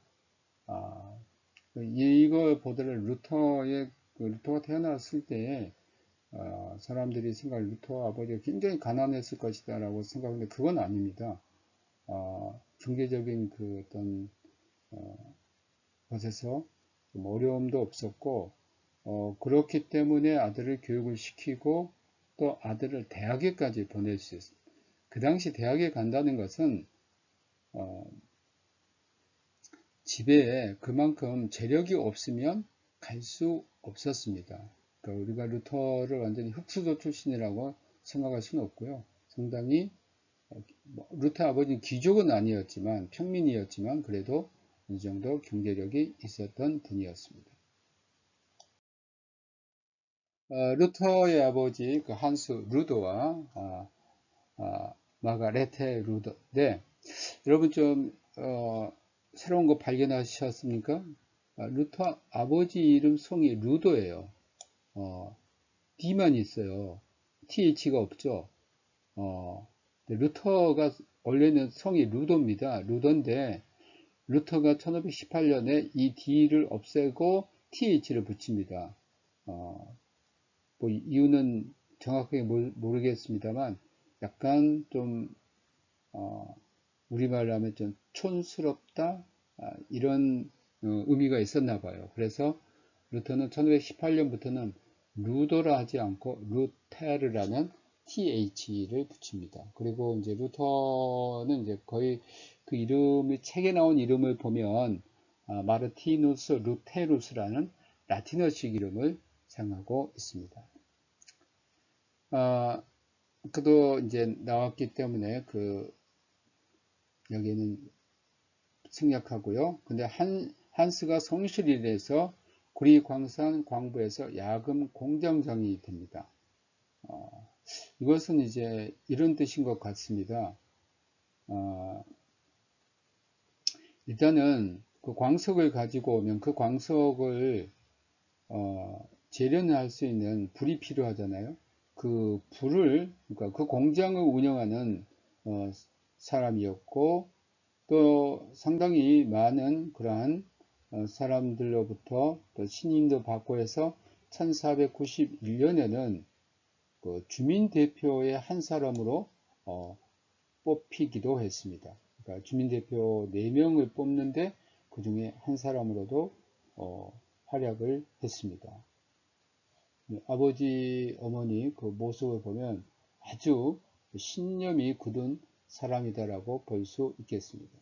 아, 이거 보다를 루터가 태어났을 때에 사람들이 생각할 루터 아버지가 굉장히 가난했을 것이다 라고 생각하는데 그건 아닙니다. 경제적인 그 어떤 것에서 좀 어려움도 없었고 그렇기 때문에 아들을 교육을 시키고 또 아들을 대학에까지 보낼 수 있어요. 그 당시 대학에 간다는 것은 집에 그만큼 재력이 없으면 갈 수 없었습니다. 그러니까 우리가 루터를 완전히 흑수저 출신이라고 생각할 수는 없고요. 상당히 루터 아버지는 귀족은 아니었지만 평민이었지만 그래도 이 정도 경제력이 있었던 분이었습니다. 루터의 아버지 그 한스 루더와 마가레테 루더인데 여러분 좀 새로운 거 발견하셨습니까? 루터 아버지 이름 성이 루더예요. D만 있어요. TH가 없죠. 루터가 원래는 성이 루더입니다. 루더인데 루터가 1518년에 이 D를 없애고 TH를 붙입니다. 뭐 이유는 정확하게 모르겠습니다만 약간 좀 우리말로 하면 좀 촌스럽다 이런 의미가 있었나 봐요. 그래서 루터는 1518년부터는 루더라 하지 않고 루테르라는 TH를 붙입니다. 그리고 이제 루터는 이제 거의 그 이름이 책에 나온 이름을 보면 마르티누스 루테루스라는 라틴어식 이름을 사용하고 있습니다. 그도 이제 나왔기 때문에 그 여기는 생략하고요. 근데 한스가 성실일에서 구리광산 광부에서 야금 공장장이 됩니다. 이것은 이제 이런 뜻인 것 같습니다. 일단은 그 광석을 가지고 오면 그 광석을 재련할 수 있는 불이 필요하잖아요. 그 불을 그러니까 그 공장을 운영하는 사람이었고 또 상당히 많은 그러한 사람들로부터 또 신임도 받고 해서 1491년에는 그 주민 대표의 한 사람으로 뽑히기도 했습니다. 그러니까 주민 대표 4명을 뽑는데 그 중에 한 사람으로도 활약을 했습니다. 아버지, 어머니 그 모습을 보면 아주 신념이 굳은 사람이다라고 볼 수 있겠습니다.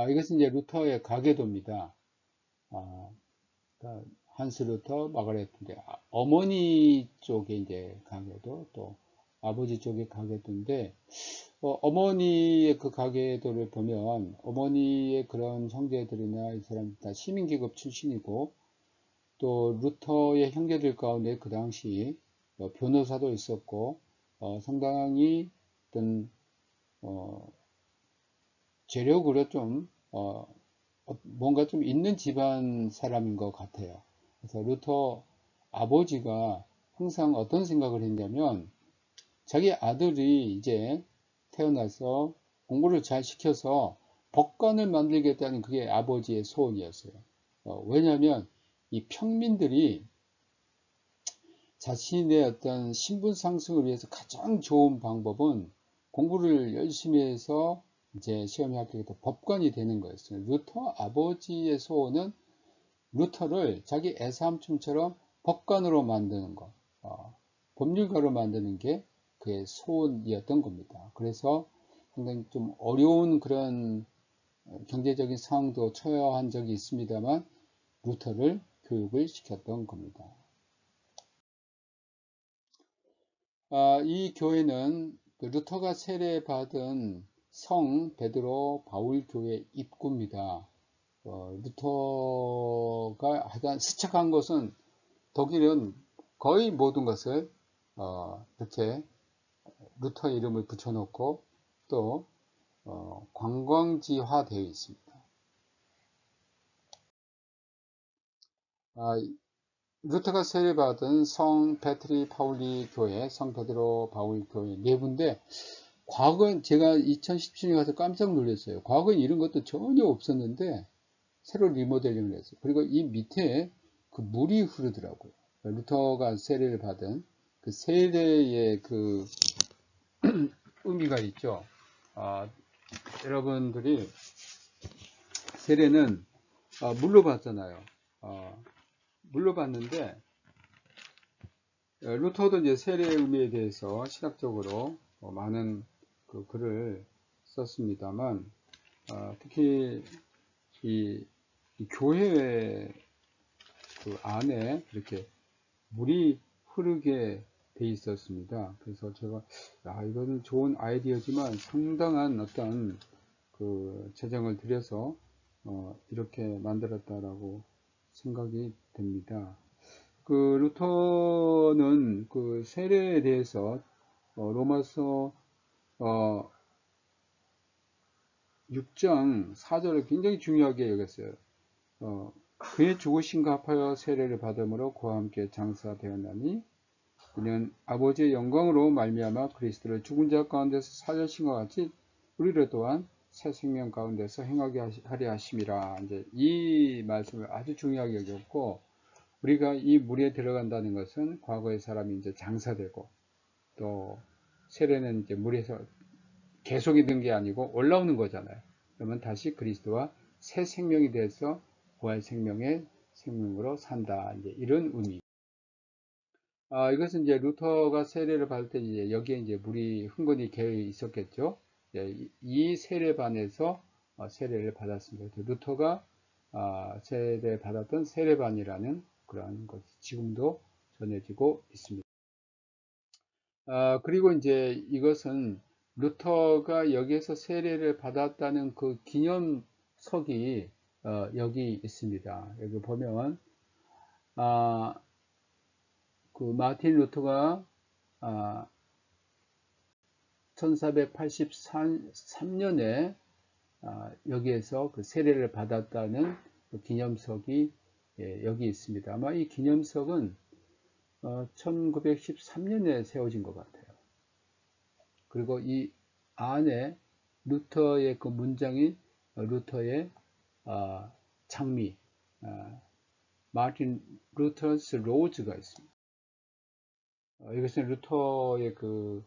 이것은 이제 루터의 가계도입니다. 그러니까 한스 루터, 마가레트인데 어머니 쪽에 이제 가계도 또 아버지 쪽의 가계도인데 어머니의 그 가계도를 보면 어머니의 그런 형제들이나 이 사람 다 시민계급 출신이고 또 루터의 형제들 가운데 그 당시 변호사도 있었고 상당히 어떤 재력으로 좀 뭔가 좀 있는 집안 사람인 것 같아요. 그래서 루터 아버지가 항상 어떤 생각을 했냐면 자기 아들이 이제 태어나서 공부를 잘 시켜서 법관을 만들겠다는 그게 아버지의 소원이었어요. 왜냐하면 이 평민들이 자신의 어떤 신분 상승을 위해서 가장 좋은 방법은 공부를 열심히 해서 이제 시험에 합격해서 법관이 되는 거였어요. 루터 아버지의 소원은 루터를 자기 애삼촌처럼 법관으로 만드는 것, 법률가로 만드는 게 그의 소원이었던 겁니다. 그래서 상당히 좀 어려운 그런 경제적인 상황도 처해한 적이 있습니다만 루터를 교육을 시켰던 겁니다. 이 교회는 그 루터가 세례받은 성 베드로 바울 교회 입구입니다. 루터가 하여간 스쳐간 것은 독일은 거의 모든 것을 이렇게 루터 이름을 붙여놓고 또 관광지화 되어 있습니다. 루터가 세례받은 성 페트리 파울리 교회, 성 베드로 바울 교회 네 군데 과거엔 제가 2017년에 가서 깜짝 놀랐어요. 과거엔 이런 것도 전혀 없었는데 새로 리모델링을 했어요. 그리고 이 밑에 그 물이 흐르더라고요. 루터가 세례를 받은 그 세례의 그 의미가 있죠. 아, 여러분들이 세례는 물로 받잖아요. 물로 받는데 루터도 이제 세례의 의미에 대해서 신학적으로 많은 그 글을 썼습니다만 특히 이 교회 그 안에 이렇게 물이 흐르게 돼 있었습니다. 그래서 제가 이거는 좋은 아이디어지만 상당한 어떤 그 재정을 들여서 이렇게 만들었다라고 생각이 됩니다. 그 루터는 그 세례에 대해서 로마서 6장 4절을 굉장히 중요하게 여겼어요. 그의 죽으심과 합하여 세례를 받음으로 그와 함께 장사되었나니 이는 아버지의 영광으로 말미암아 그리스도를 죽은 자 가운데서 살려신 것 같이 우리를 또한 새 생명 가운데서 행하게 하려 하심이라. 이제 이 말씀을 아주 중요하게 여겼고, 우리가 이 물에 들어간다는 것은 과거의 사람이 이제 장사되고, 또 세례는 이제 물에서 계속 있는 게 아니고 올라오는 거잖아요. 그러면 다시 그리스도와 새 생명이 돼서 부활 생명의 생명으로 산다. 이제 이런 의미. 이것은 이제 루터가 세례를 받을 때 이제 여기에 이제 물이 흥건히 개어 있었겠죠. 이 세례반에서 세례를 받았습니다. 루터가 세례 받았던 세례반이라는 그러한 것이 지금도 전해지고 있습니다. 그리고 이제 이것은 루터가 여기에서 세례를 받았다는 그 기념석이 여기 있습니다. 여기 보면 그 마틴 루터가 1483년에 여기에서 그 세례를 받았다는 그 기념석이 여기 있습니다. 아마 이 기념석은 1913년에 세워진 것 같아요. 그리고 이 안에 루터의 그 문장인 루터의 장미 마틴 루터스 로즈가 있습니다. 이것은 루터의 그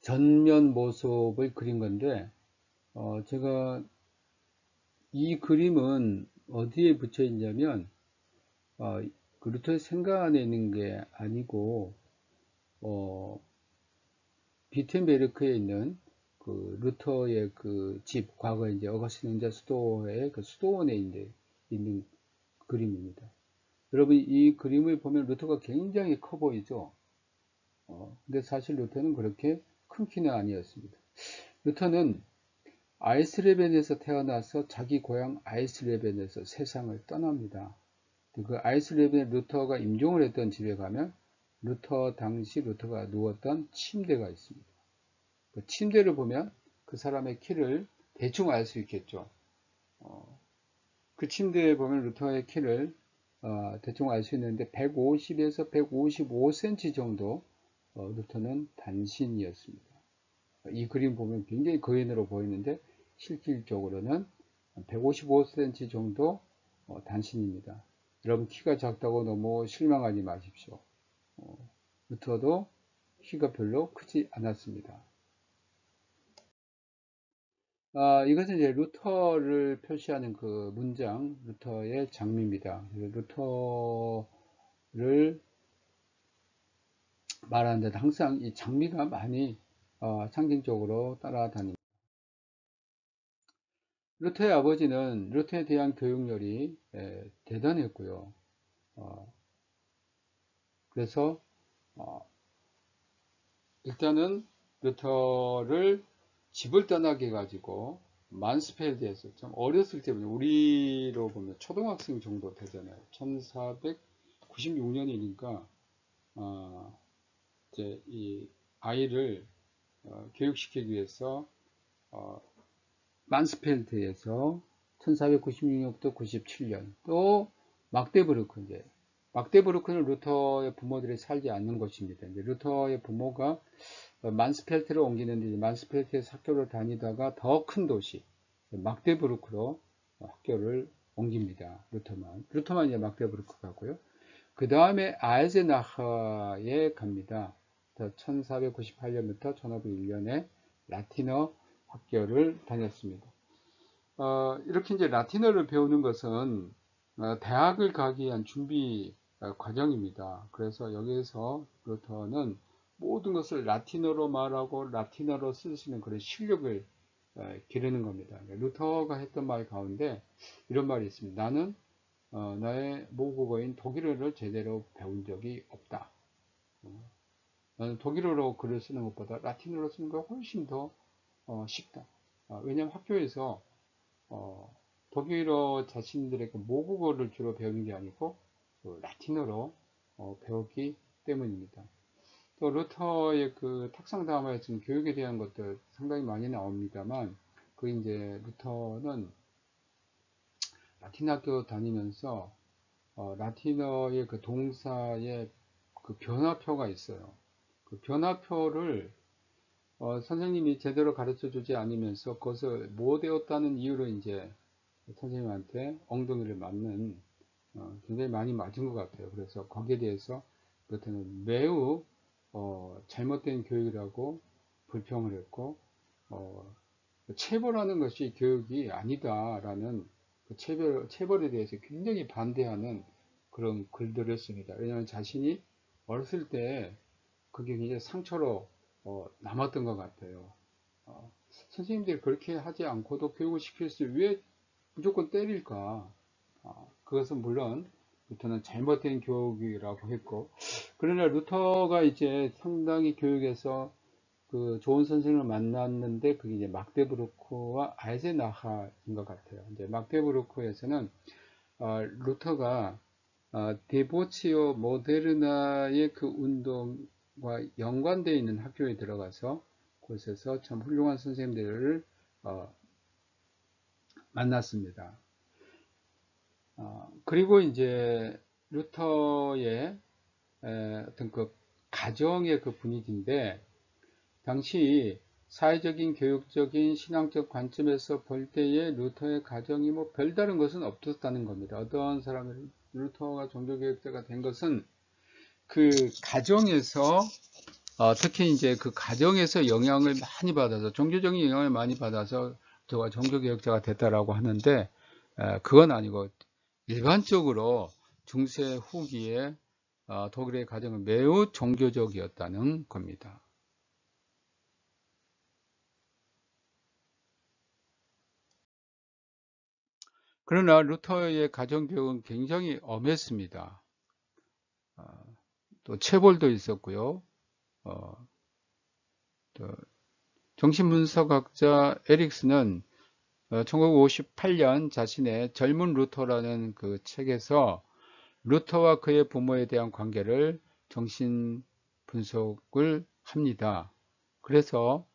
전면 모습을 그린 건데 제가 이 그림은 어디에 붙여 있냐면 그 루터의 생각 안에 있는 게 아니고 비텐베르크에 있는 그 루터의 그 집, 과거에 이제 어거스틴 형제 수도의 그 수도원에 있는 그림입니다. 여러분 이 그림을 보면 루터가 굉장히 커 보이죠. 근데 사실 루터는 그렇게 큰 키는 아니었습니다. 루터는 아이슬레벤에서 태어나서 자기 고향 아이슬레벤에서 세상을 떠납니다. 그 아이슬레벤에 루터가 임종을 했던 집에 가면 루터 당시 루터가 누웠던 침대가 있습니다. 그 침대를 보면 그 사람의 키를 대충 알 수 있겠죠. 그 침대에 보면 루터의 키를 대충 알 수 있는데 150에서 155cm 정도 루터는 단신이었습니다. 이 그림 보면 굉장히 거인으로 보이는데 실질적으로는 155cm 정도 단신입니다. 여러분 키가 작다고 너무 실망하지 마십시오. 루터도 키가 별로 크지 않았습니다. 이것은 이제 루터를 표시하는 그 문장, 루터의 장미입니다. 루터를 말하는데 항상 이 장미가 많이 상징적으로 따라다닙니다. 루터의 아버지는 루터에 대한 교육열이 대단했고요. 그래서 일단은 루터를 집을 떠나게 해가지고 만스펠드에서 좀 어렸을 때부터 우리로 보면 초등학생 정도 되잖아요. 1496년이니까 이제 이 아이를 교육시키기 위해서 만스펠드에서 1496년부터 97년 또 막데부르크 이제 막데부르크는 루터의 부모들이 살지 않는 곳입니다. 이제 루터의 부모가 만스펠트로 옮기는데 만스펠트에서 학교를 다니다가 더 큰 도시 막데부르크로 학교를 옮깁니다. 루터만 이제 막데부르크 가고요. 그 다음에 아이젠하흐에 갑니다. 1498년부터 1501년에 라틴어 학교를 다녔습니다. 이렇게 이제 라틴어를 배우는 것은 대학을 가기 위한 준비 과정입니다. 그래서 여기에서 루터는 모든 것을 라틴어로 말하고 라틴어로 쓸 수 있는 그런 실력을 기르는 겁니다. 루터가 했던 말 가운데 이런 말이 있습니다. 나는 나의 모국어인 독일어를 제대로 배운 적이 없다. 나는 독일어로 글을 쓰는 것보다 라틴어로 쓰는 게 훨씬 더 쉽다. 왜냐하면 학교에서 독일어 자신들의 그 모국어를 주로 배우는 게 아니고 라틴어로 배웠기 때문입니다. 또 루터의 그 탁상 다음에 지금 교육에 대한 것들 상당히 많이 나옵니다만 그 이제 루터는 라틴 학교 다니면서 라틴어의 그 동사의 그 변화표가 있어요. 그 변화표를 선생님이 제대로 가르쳐 주지 않으면서 그것을 못 외웠다는 이유로 이제 선생님한테 엉덩이를 맞는 굉장히 많이 맞은 것 같아요. 그래서 거기에 대해서 그때는 매우 잘못된 교육이라고 불평을 했고 체벌하는 것이 교육이 아니다라는 그 체벌에 대해서 굉장히 반대하는 그런 글들을 씁니다. 왜냐하면 자신이 어렸을 때 그게 굉장히 상처로 남았던 것 같아요. 선생님들이 그렇게 하지 않고도 교육을 시킬 수 왜 무조건 때릴까? 그것은 물론 루터는 잘못된 교육이라고 했고, 그러나 루터가 이제 상당히 교육에서 그 좋은 선생님을 만났는데 그게 이제 막데부르크와 아이젠하흐인 것 같아요. 이제 막데부르크에서는 루터가 데보치오 모데르나의 그 운동과 연관되어 있는 학교에 들어가서 그곳에서 참 훌륭한 선생님들을 만났습니다. 그리고 이제 루터의 어떤 그 가정의 그 분위기인데 당시 사회적인, 교육적인, 신앙적 관점에서 볼 때에 루터의 가정이 뭐 별다른 것은 없었다는 겁니다. 어떤 사람이 루터가 종교개혁자가 된 것은 그 가정에서 특히 이제 그 가정에서 영향을 많이 받아서 종교적인 영향을 많이 받아서 저가 종교개혁자가 됐다라고 하는데 그건 아니고 일반적으로 중세 후기에 독일의 가정은 매우 종교적이었다는 겁니다. 그러나 루터의 가정교육은 굉장히 엄했습니다. 또 체벌도 있었고요. 또 정신분석학자 에릭스는 1958년 자신의 젊은 루터라는 그 책에서 루터와 그의 부모에 대한 관계를 정신 분석을 합니다. 그래서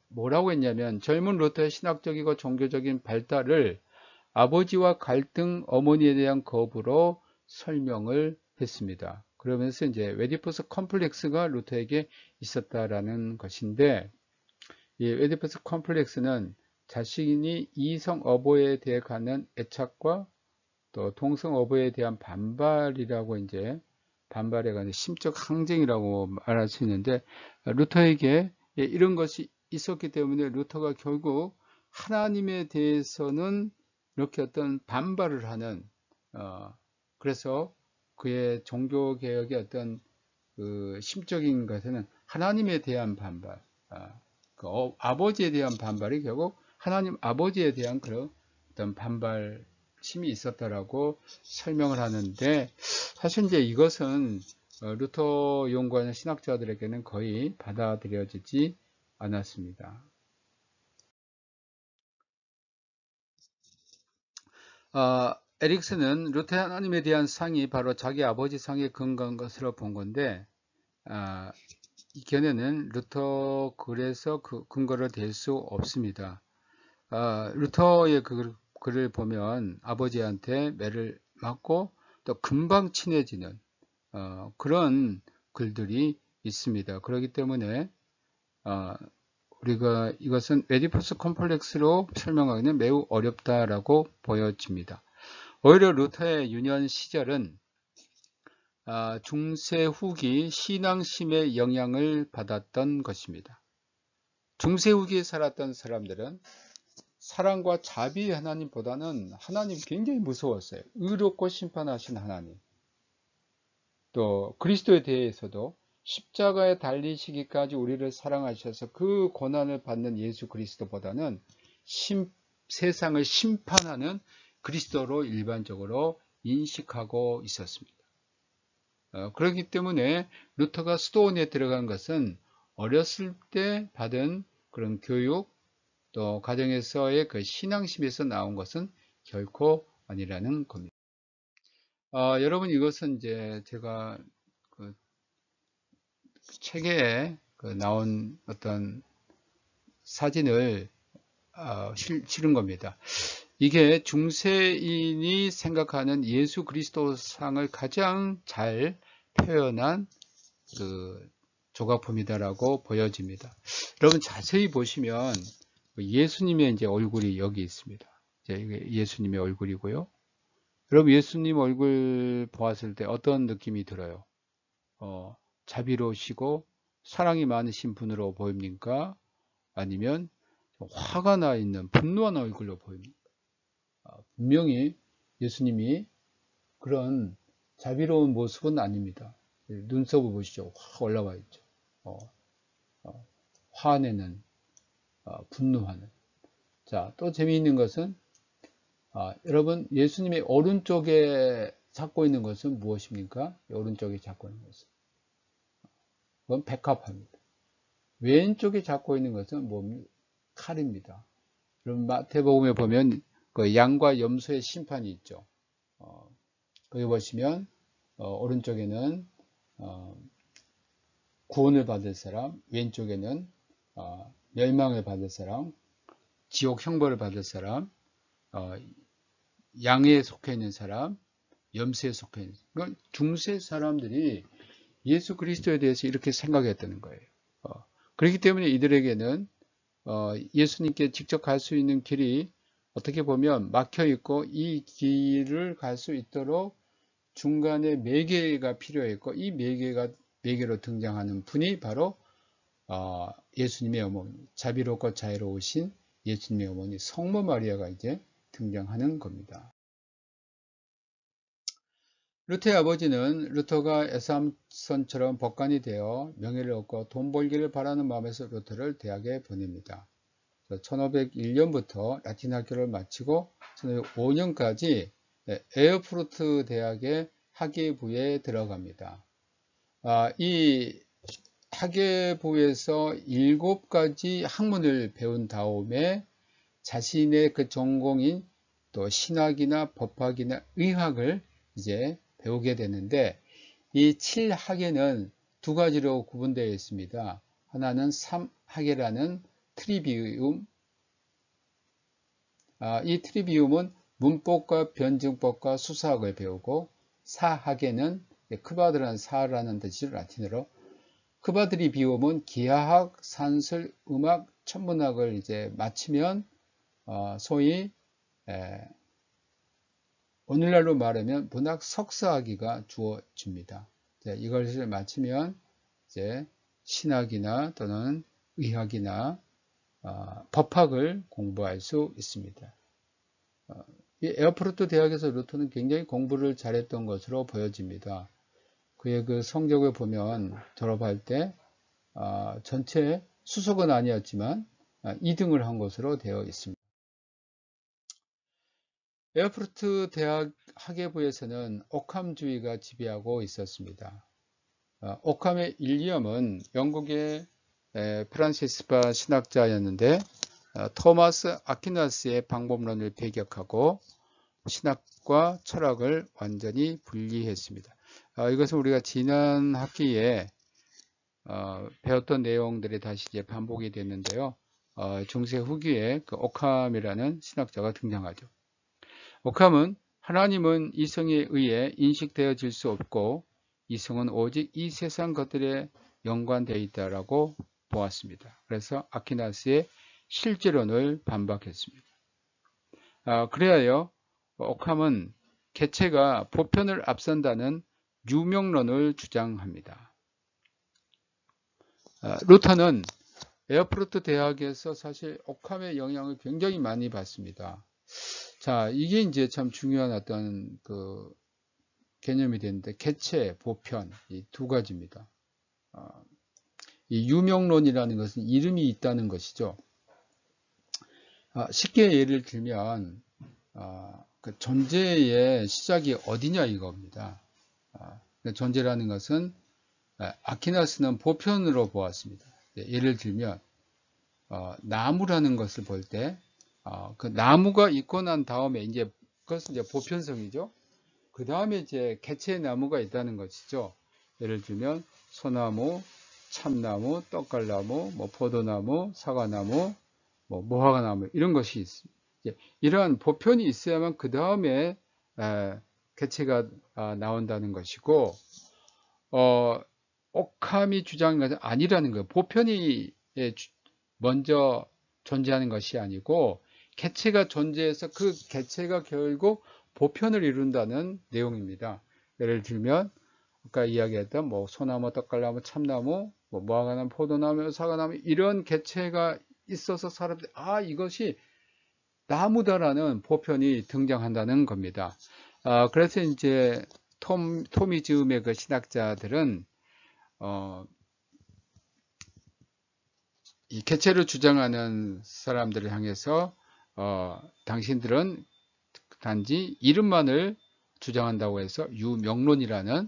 뭐라고 했냐면 젊은 루터의 신학적이고 종교적인 발달을 아버지와 갈등, 어머니에 대한 거부로 설명을 했습니다. 그러면서 이제 웨디푸스 컴플렉스가 루터에게 있었다라는 것인데 이 웨디푸스 컴플렉스는 자신이 이성 어버이에 대해 갖는 애착과 또 동성 어버이에 대한 반발이라고 이제 반발에 관한 심적 항쟁이라고 말할 수 있는데 루터에게 이런 것이 있었기 때문에 루터가 결국 하나님에 대해서는 이렇게 어떤 반발을 하는 그래서 그의 종교 개혁의 어떤 그 심적인 것에는 하나님에 대한 반발, 그 아버지에 대한 반발이 결국 하나님 아버지에 대한 그런 어떤 반발심이 있었다라고 설명을 하는데 사실 이제 이것은 루터 연구하는 신학자들에게는 거의 받아들여지지 않았습니다. 에릭슨은 루터 하나님에 대한 상이 바로 자기 아버지 상에 근거한 것으로 본 건데 이 견해는 루터 글에서 그 근거를 댈 수 없습니다. 루터의 글을 보면 아버지한테 매를 맞고 또 금방 친해지는 그런 글들이 있습니다. 그렇기 때문에 우리가 이것은 에디푸스 컴플렉스로 설명하기는 매우 어렵다라고 보여집니다. 오히려 루터의 유년 시절은 중세 후기 신앙심의 영향을 받았던 것입니다. 중세 후기에 살았던 사람들은 사랑과 자비 하나님보다는 하나님 굉장히 무서웠어요. 의롭고 심판하신 하나님. 또 그리스도에 대해서도 십자가에 달리시기까지 우리를 사랑하셔서 그 고난을 받는 예수 그리스도보다는 세상을 심판하는 그리스도로 일반적으로 인식하고 있었습니다. 그렇기 때문에 루터가 수도원에 들어간 것은 어렸을 때 받은 그런 교육, 또 가정에서의 그 신앙심에서 나온 것은 결코 아니라는 겁니다. 여러분, 이것은 이제 제가 그 책에 나온 어떤 사진을 실은 겁니다. 이게 중세인이 생각하는 예수 그리스도상을 가장 잘 표현한 그 조각품이다라고 보여집니다. 여러분 자세히 보시면 예수님의 이제 얼굴이 여기 있습니다. 이게 예수님의 얼굴이고요. 여러분 예수님 얼굴 보았을 때 어떤 느낌이 들어요? 자비로우시고 사랑이 많으신 분으로 보입니까? 아니면 화가 나 있는 분노한 얼굴로 보입니까? 분명히 예수님이 그런 자비로운 모습은 아닙니다. 눈썹을 보시죠. 확 올라와 있죠. 화내는, 분노하는. 자, 또 재미있는 것은 여러분 예수님의 오른쪽에 잡고 있는 것은 무엇입니까? 오른쪽에 잡고 있는 것은 그건 백합화입니다. 왼쪽에 잡고 있는 것은 뭡니까? 칼입니다. 그럼 마태복음에 보면 그 양과 염소의 심판이 있죠. 거기 보시면 오른쪽에는 구원을 받을 사람, 왼쪽에는 멸망을 받을 사람, 지옥 형벌을 받을 사람, 양에 속해 있는 사람, 염소에 속해 있는 사람. 그러니까 중세 사람들이 예수 그리스도에 대해서 이렇게 생각했다는 거예요. 그렇기 때문에 이들에게는 예수님께 직접 갈 수 있는 길이 어떻게 보면 막혀 있고 이 길을 갈 수 있도록 중간에 매개가 필요했고 이 매개로 등장하는 분이 바로 예수님의 어머니, 자비롭고 자애로우신 예수님의 어머니 성모 마리아가 이제 등장하는 겁니다. 루터의 아버지는 루터가 에삼선처럼 법관이 되어 명예를 얻고 돈 벌기를 바라는 마음에서 루터를 대학에 보냅니다. 1501년부터 라틴 학교를 마치고 1505년까지 에어프루트 대학의 학예부에 들어갑니다. 이 학예부에서 7가지 학문을 배운 다음에 자신의 그 전공인 또 신학이나 법학이나 의학을 이제 배우게 되는데 이 7학예는 2가지로 구분되어 있습니다. 하나는 3학예라는 트리비움, 이 트리비움은 문법과 변증법과 수사학을 배우고 4학예는 크바드라는 사라는 뜻이죠. 라틴어로 크바드리비움은 기하학, 산술, 음악, 천문학을 이제 마치면 소위 오늘날로 말하면 문학 석사학위가 주어집니다. 이것을 마치면 이제 신학이나 또는 의학이나 법학을 공부할 수 있습니다. 이 에어프루트 대학에서 루터는 굉장히 공부를 잘했던 것으로 보여집니다. 그의 그 성적을 보면 졸업할 때 전체 수석은 아니었지만 2등을 한 것으로 되어 있습니다. 에어프루트 대학 학예부에서는 오캄주의가 지배하고 있었습니다. 오캄의 일리엄은 영국의 프란시스파 신학자였는데 토마스 아퀴나스의 방법론을 배격하고 신학과 철학을 완전히 분리했습니다. 이것은 우리가 지난 학기에 배웠던 내용들이 다시 이제 반복이 됐는데요. 중세 후기에 그 오캄이라는 신학자가 등장하죠. 오캄은 하나님은 이성에 의해 인식되어질 수 없고 이성은 오직 이 세상 것들에 연관되어 있다라고 보았습니다. 그래서 아퀴나스의 실제론을 반박했습니다. 그래야 오캄은 개체가 보편을 앞선다는 유명론을 주장합니다. 루터는 에어프루트 대학에서 사실 오캄의 영향을 굉장히 많이 받습니다. 자, 이게 이제 참 중요한 어떤 그 개념이 되는데, 개체, 보편, 이 두 가지입니다. 이 유명론이라는 것은 이름이 있다는 것이죠. 쉽게 예를 들면, 그 존재의 시작이 어디냐 이겁니다. 존재라는 것은 아퀴나스는 보편으로 보았습니다. 예를 들면 나무라는 것을 볼 때 그 나무가 있고 난 다음에 이제 그것은 이제 보편성이죠. 그 다음에 이제 개체의 나무가 있다는 것이죠. 예를 들면 소나무, 참나무, 떡갈나무, 뭐 포도나무, 사과나무, 뭐 무화과나무 이런 것이 있습니다. 이러한 보편이 있어야만 그 다음에 개체가 나온다는 것이고, 오캄이 주장한 것은 아니라는 거예요. 보편이 먼저 존재하는 것이 아니고 개체가 존재해서 그 개체가 결국 보편을 이룬다는 내용입니다. 예를 들면 아까 이야기했던 뭐 소나무, 떡갈나무, 참나무, 뭐 무화과나무, 포도나무, 사과나무 이런 개체가 있어서 사람들이 이것이 나무다라는 보편이 등장한다는 겁니다. 그래서 이제 토미즘의 그 신학자들은 이 개체를 주장하는 사람들을 향해서 당신들은 단지 이름만을 주장한다고 해서 유명론이라는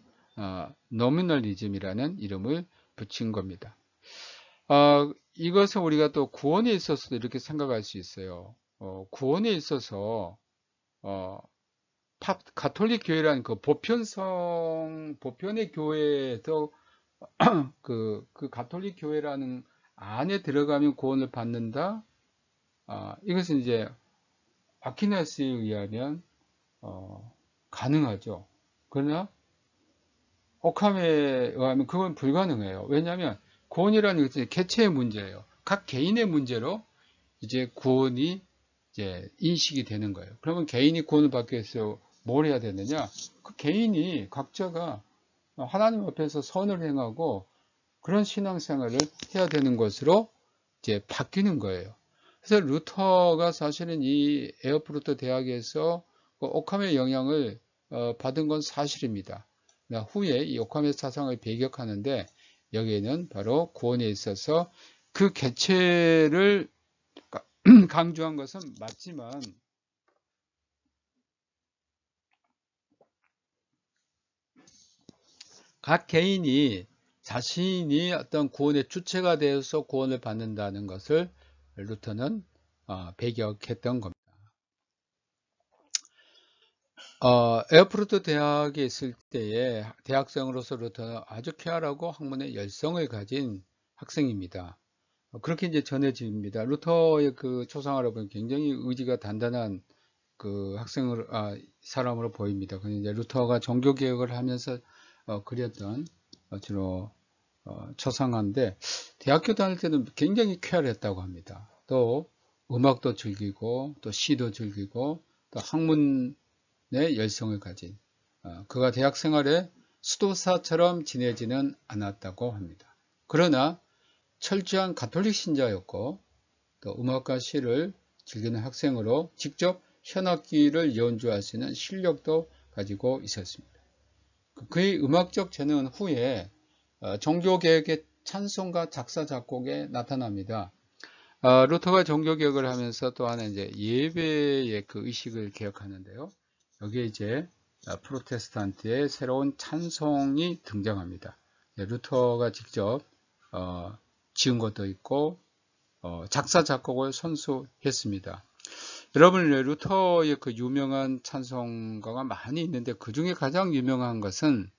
노미널리즘이라는 이름을 붙인 겁니다. 이것은 우리가 또 구원에 있어서도 이렇게 생각할 수 있어요. 구원에 있어서 가톨릭 교회라는 그 보편의 교회에서 그 가톨릭 교회라는 안에 들어가면 구원을 받는다. 이것은 이제 아퀴나스에 의하면 가능하죠. 그러나 오캄에 의하면 그건 불가능해요. 왜냐하면 구원이라는 것은 개체의 문제예요. 각 개인의 문제로 이제 구원이 이제 인식이 되는 거예요. 그러면 개인이 구원을 받기 위해서 뭘 해야 되느냐? 그 개인이 각자가 하나님 앞에서 선을 행하고 그런 신앙생활을 해야 되는 것으로 이제 바뀌는 거예요. 그래서 루터가 사실은 이 에어프루트 대학에서 오캄의 영향을 받은 건 사실입니다. 후에 이 오캄의 사상을 배격하는데 여기에는 바로 구원에 있어서 그 개체를 강조한 것은 맞지만 각 개인이 자신이 어떤 구원의 주체가 되어서 구원을 받는다는 것을 루터는 배격했던 겁니다. 에어프루트 대학에 있을 때에 대학생으로서 루터는 아주 쾌활하고 학문에 열성을 가진 학생입니다. 그렇게 이제 전해집니다. 루터의 그 초상화를 보면 굉장히 의지가 단단한 그 사람으로 보입니다. 근데 이제 루터가 종교 개혁을 하면서 그렸던 주로 초상화인데 대학교 다닐 때는 굉장히 쾌활했다고 합니다. 또 음악도 즐기고 또 시도 즐기고 또 학문에 열성을 가진 그가 대학 생활에 수도사처럼 지내지는 않았다고 합니다. 그러나 철저한 가톨릭 신자였고 또 음악과 시를 즐기는 학생으로 직접 현악기를 연주할 수 있는 실력도 가지고 있었습니다. 그의 음악적 재능은 후에 종교개혁의 찬송가 작사 작곡에 나타납니다. 루터가 종교개혁을 하면서 또 하나 이제 예배의 그 의식을 개혁하는데요. 여기에 이제 프로테스탄트의 새로운 찬송이 등장합니다. 루터가 직접 지은 것도 있고 작사 작곡을 선수했습니다. 여러분, 루터의 그 유명한 찬송가가 많이 있는데 그 중에 가장 유명한 것은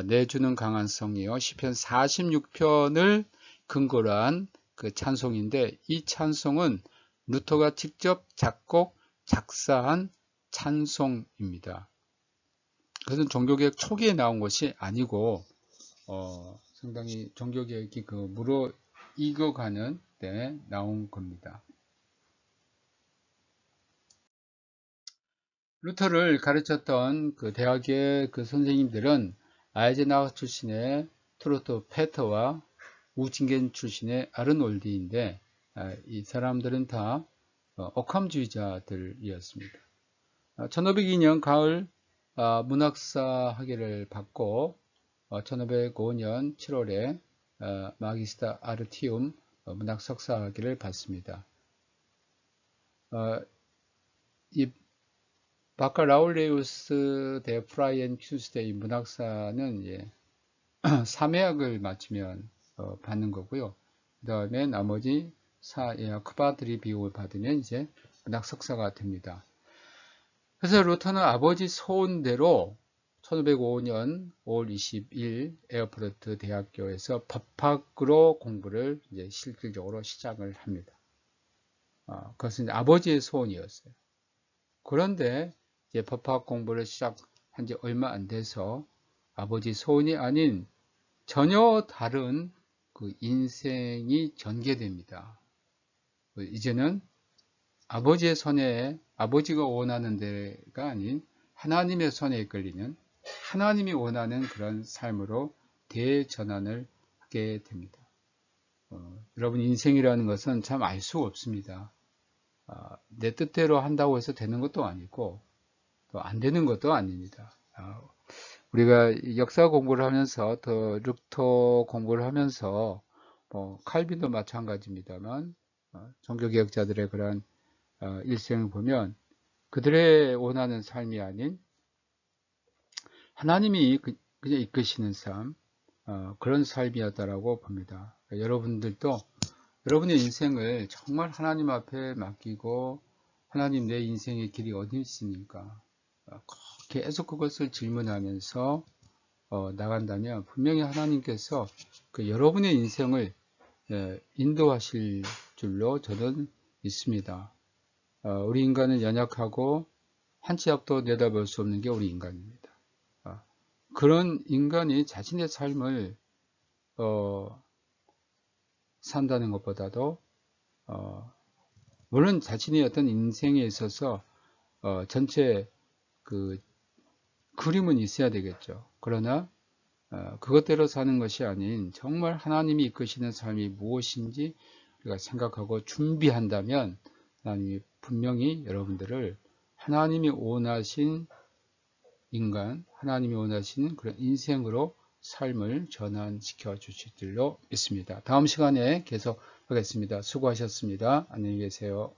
내주는 강한 성이요 시편 46편을 근거로 한 그 찬송인데 이 찬송은 루터가 직접 작곡 작사한 찬송입니다. 그것은 종교개혁 초기에 나온 것이 아니고 상당히 종교개혁이 무로 익어가는 때 나온 겁니다. 루터를 가르쳤던 그 대학의 그 선생님들은 아이젠하워 출신의 트로트 페터와 우칭겐 출신의 아르놀디인데 이 사람들은 다 오캄주의자들이었습니다. 1502년 가을 문학사 학위를 받고 1505년 7월에 마기스타 아르티움 문학 석사 학위를 받습니다. 이 바카라울레우스 대 프라이엔큐스대 문학사는 3회학을 마치면 받는 거고요. 그 다음에 나머지 크바드리 비용을 받으면 이제 문학 석사가 됩니다. 그래서 루터는 아버지 소원대로 1505년 5월 20일 에어포르트 대학교에서 법학으로 공부를 이제 실질적으로 시작을 합니다. 그것은 이제 아버지의 소원이었어요. 그런데 이제 법학 공부를 시작한 지 얼마 안 돼서 아버지 소원이 아닌 전혀 다른 그 인생이 전개됩니다. 이제는 아버지의 손에, 아버지가 원하는 데가 아닌 하나님의 손에 이끌리는, 하나님이 원하는 그런 삶으로 대전환을 하게 됩니다. 여러분, 인생이라는 것은 참 알 수 없습니다. 내 뜻대로 한다고 해서 되는 것도 아니고 또 안 되는 것도 아닙니다. 우리가 역사 공부를 하면서 더 루터 공부를 하면서 칼빈도 마찬가지입니다만 종교개혁자들의 그런 일생을 보면 그들의 원하는 삶이 아닌 하나님이 그냥 이끄시는 삶, 그런 삶이었다라고 봅니다. 여러분들도 여러분의 인생을 정말 하나님 앞에 맡기고 하나님 내 인생의 길이 어디 있습니까? 계속 그것을 질문하면서 나간다면 분명히 하나님께서 여러분의 인생을 인도하실 줄로 저는 믿습니다. 우리 인간은 연약하고 한 치 앞도 내다볼 수 없는 게 우리 인간입니다. 그런 인간이 자신의 삶을 산다는 것보다도 물론 자신의 어떤 인생에 있어서 전체 그 그림은 있어야 되겠죠. 그러나 그것대로 사는 것이 아닌 정말 하나님이 이끄시는 삶이 무엇인지 우리가 생각하고 준비한다면 하나님이 분명히 여러분들을 하나님이 원하신 인간, 하나님이 원하시는 그런 인생으로 삶을 전환시켜 주실 줄로 믿습니다. 다음 시간에 계속 하겠습니다. 수고하셨습니다. 안녕히 계세요.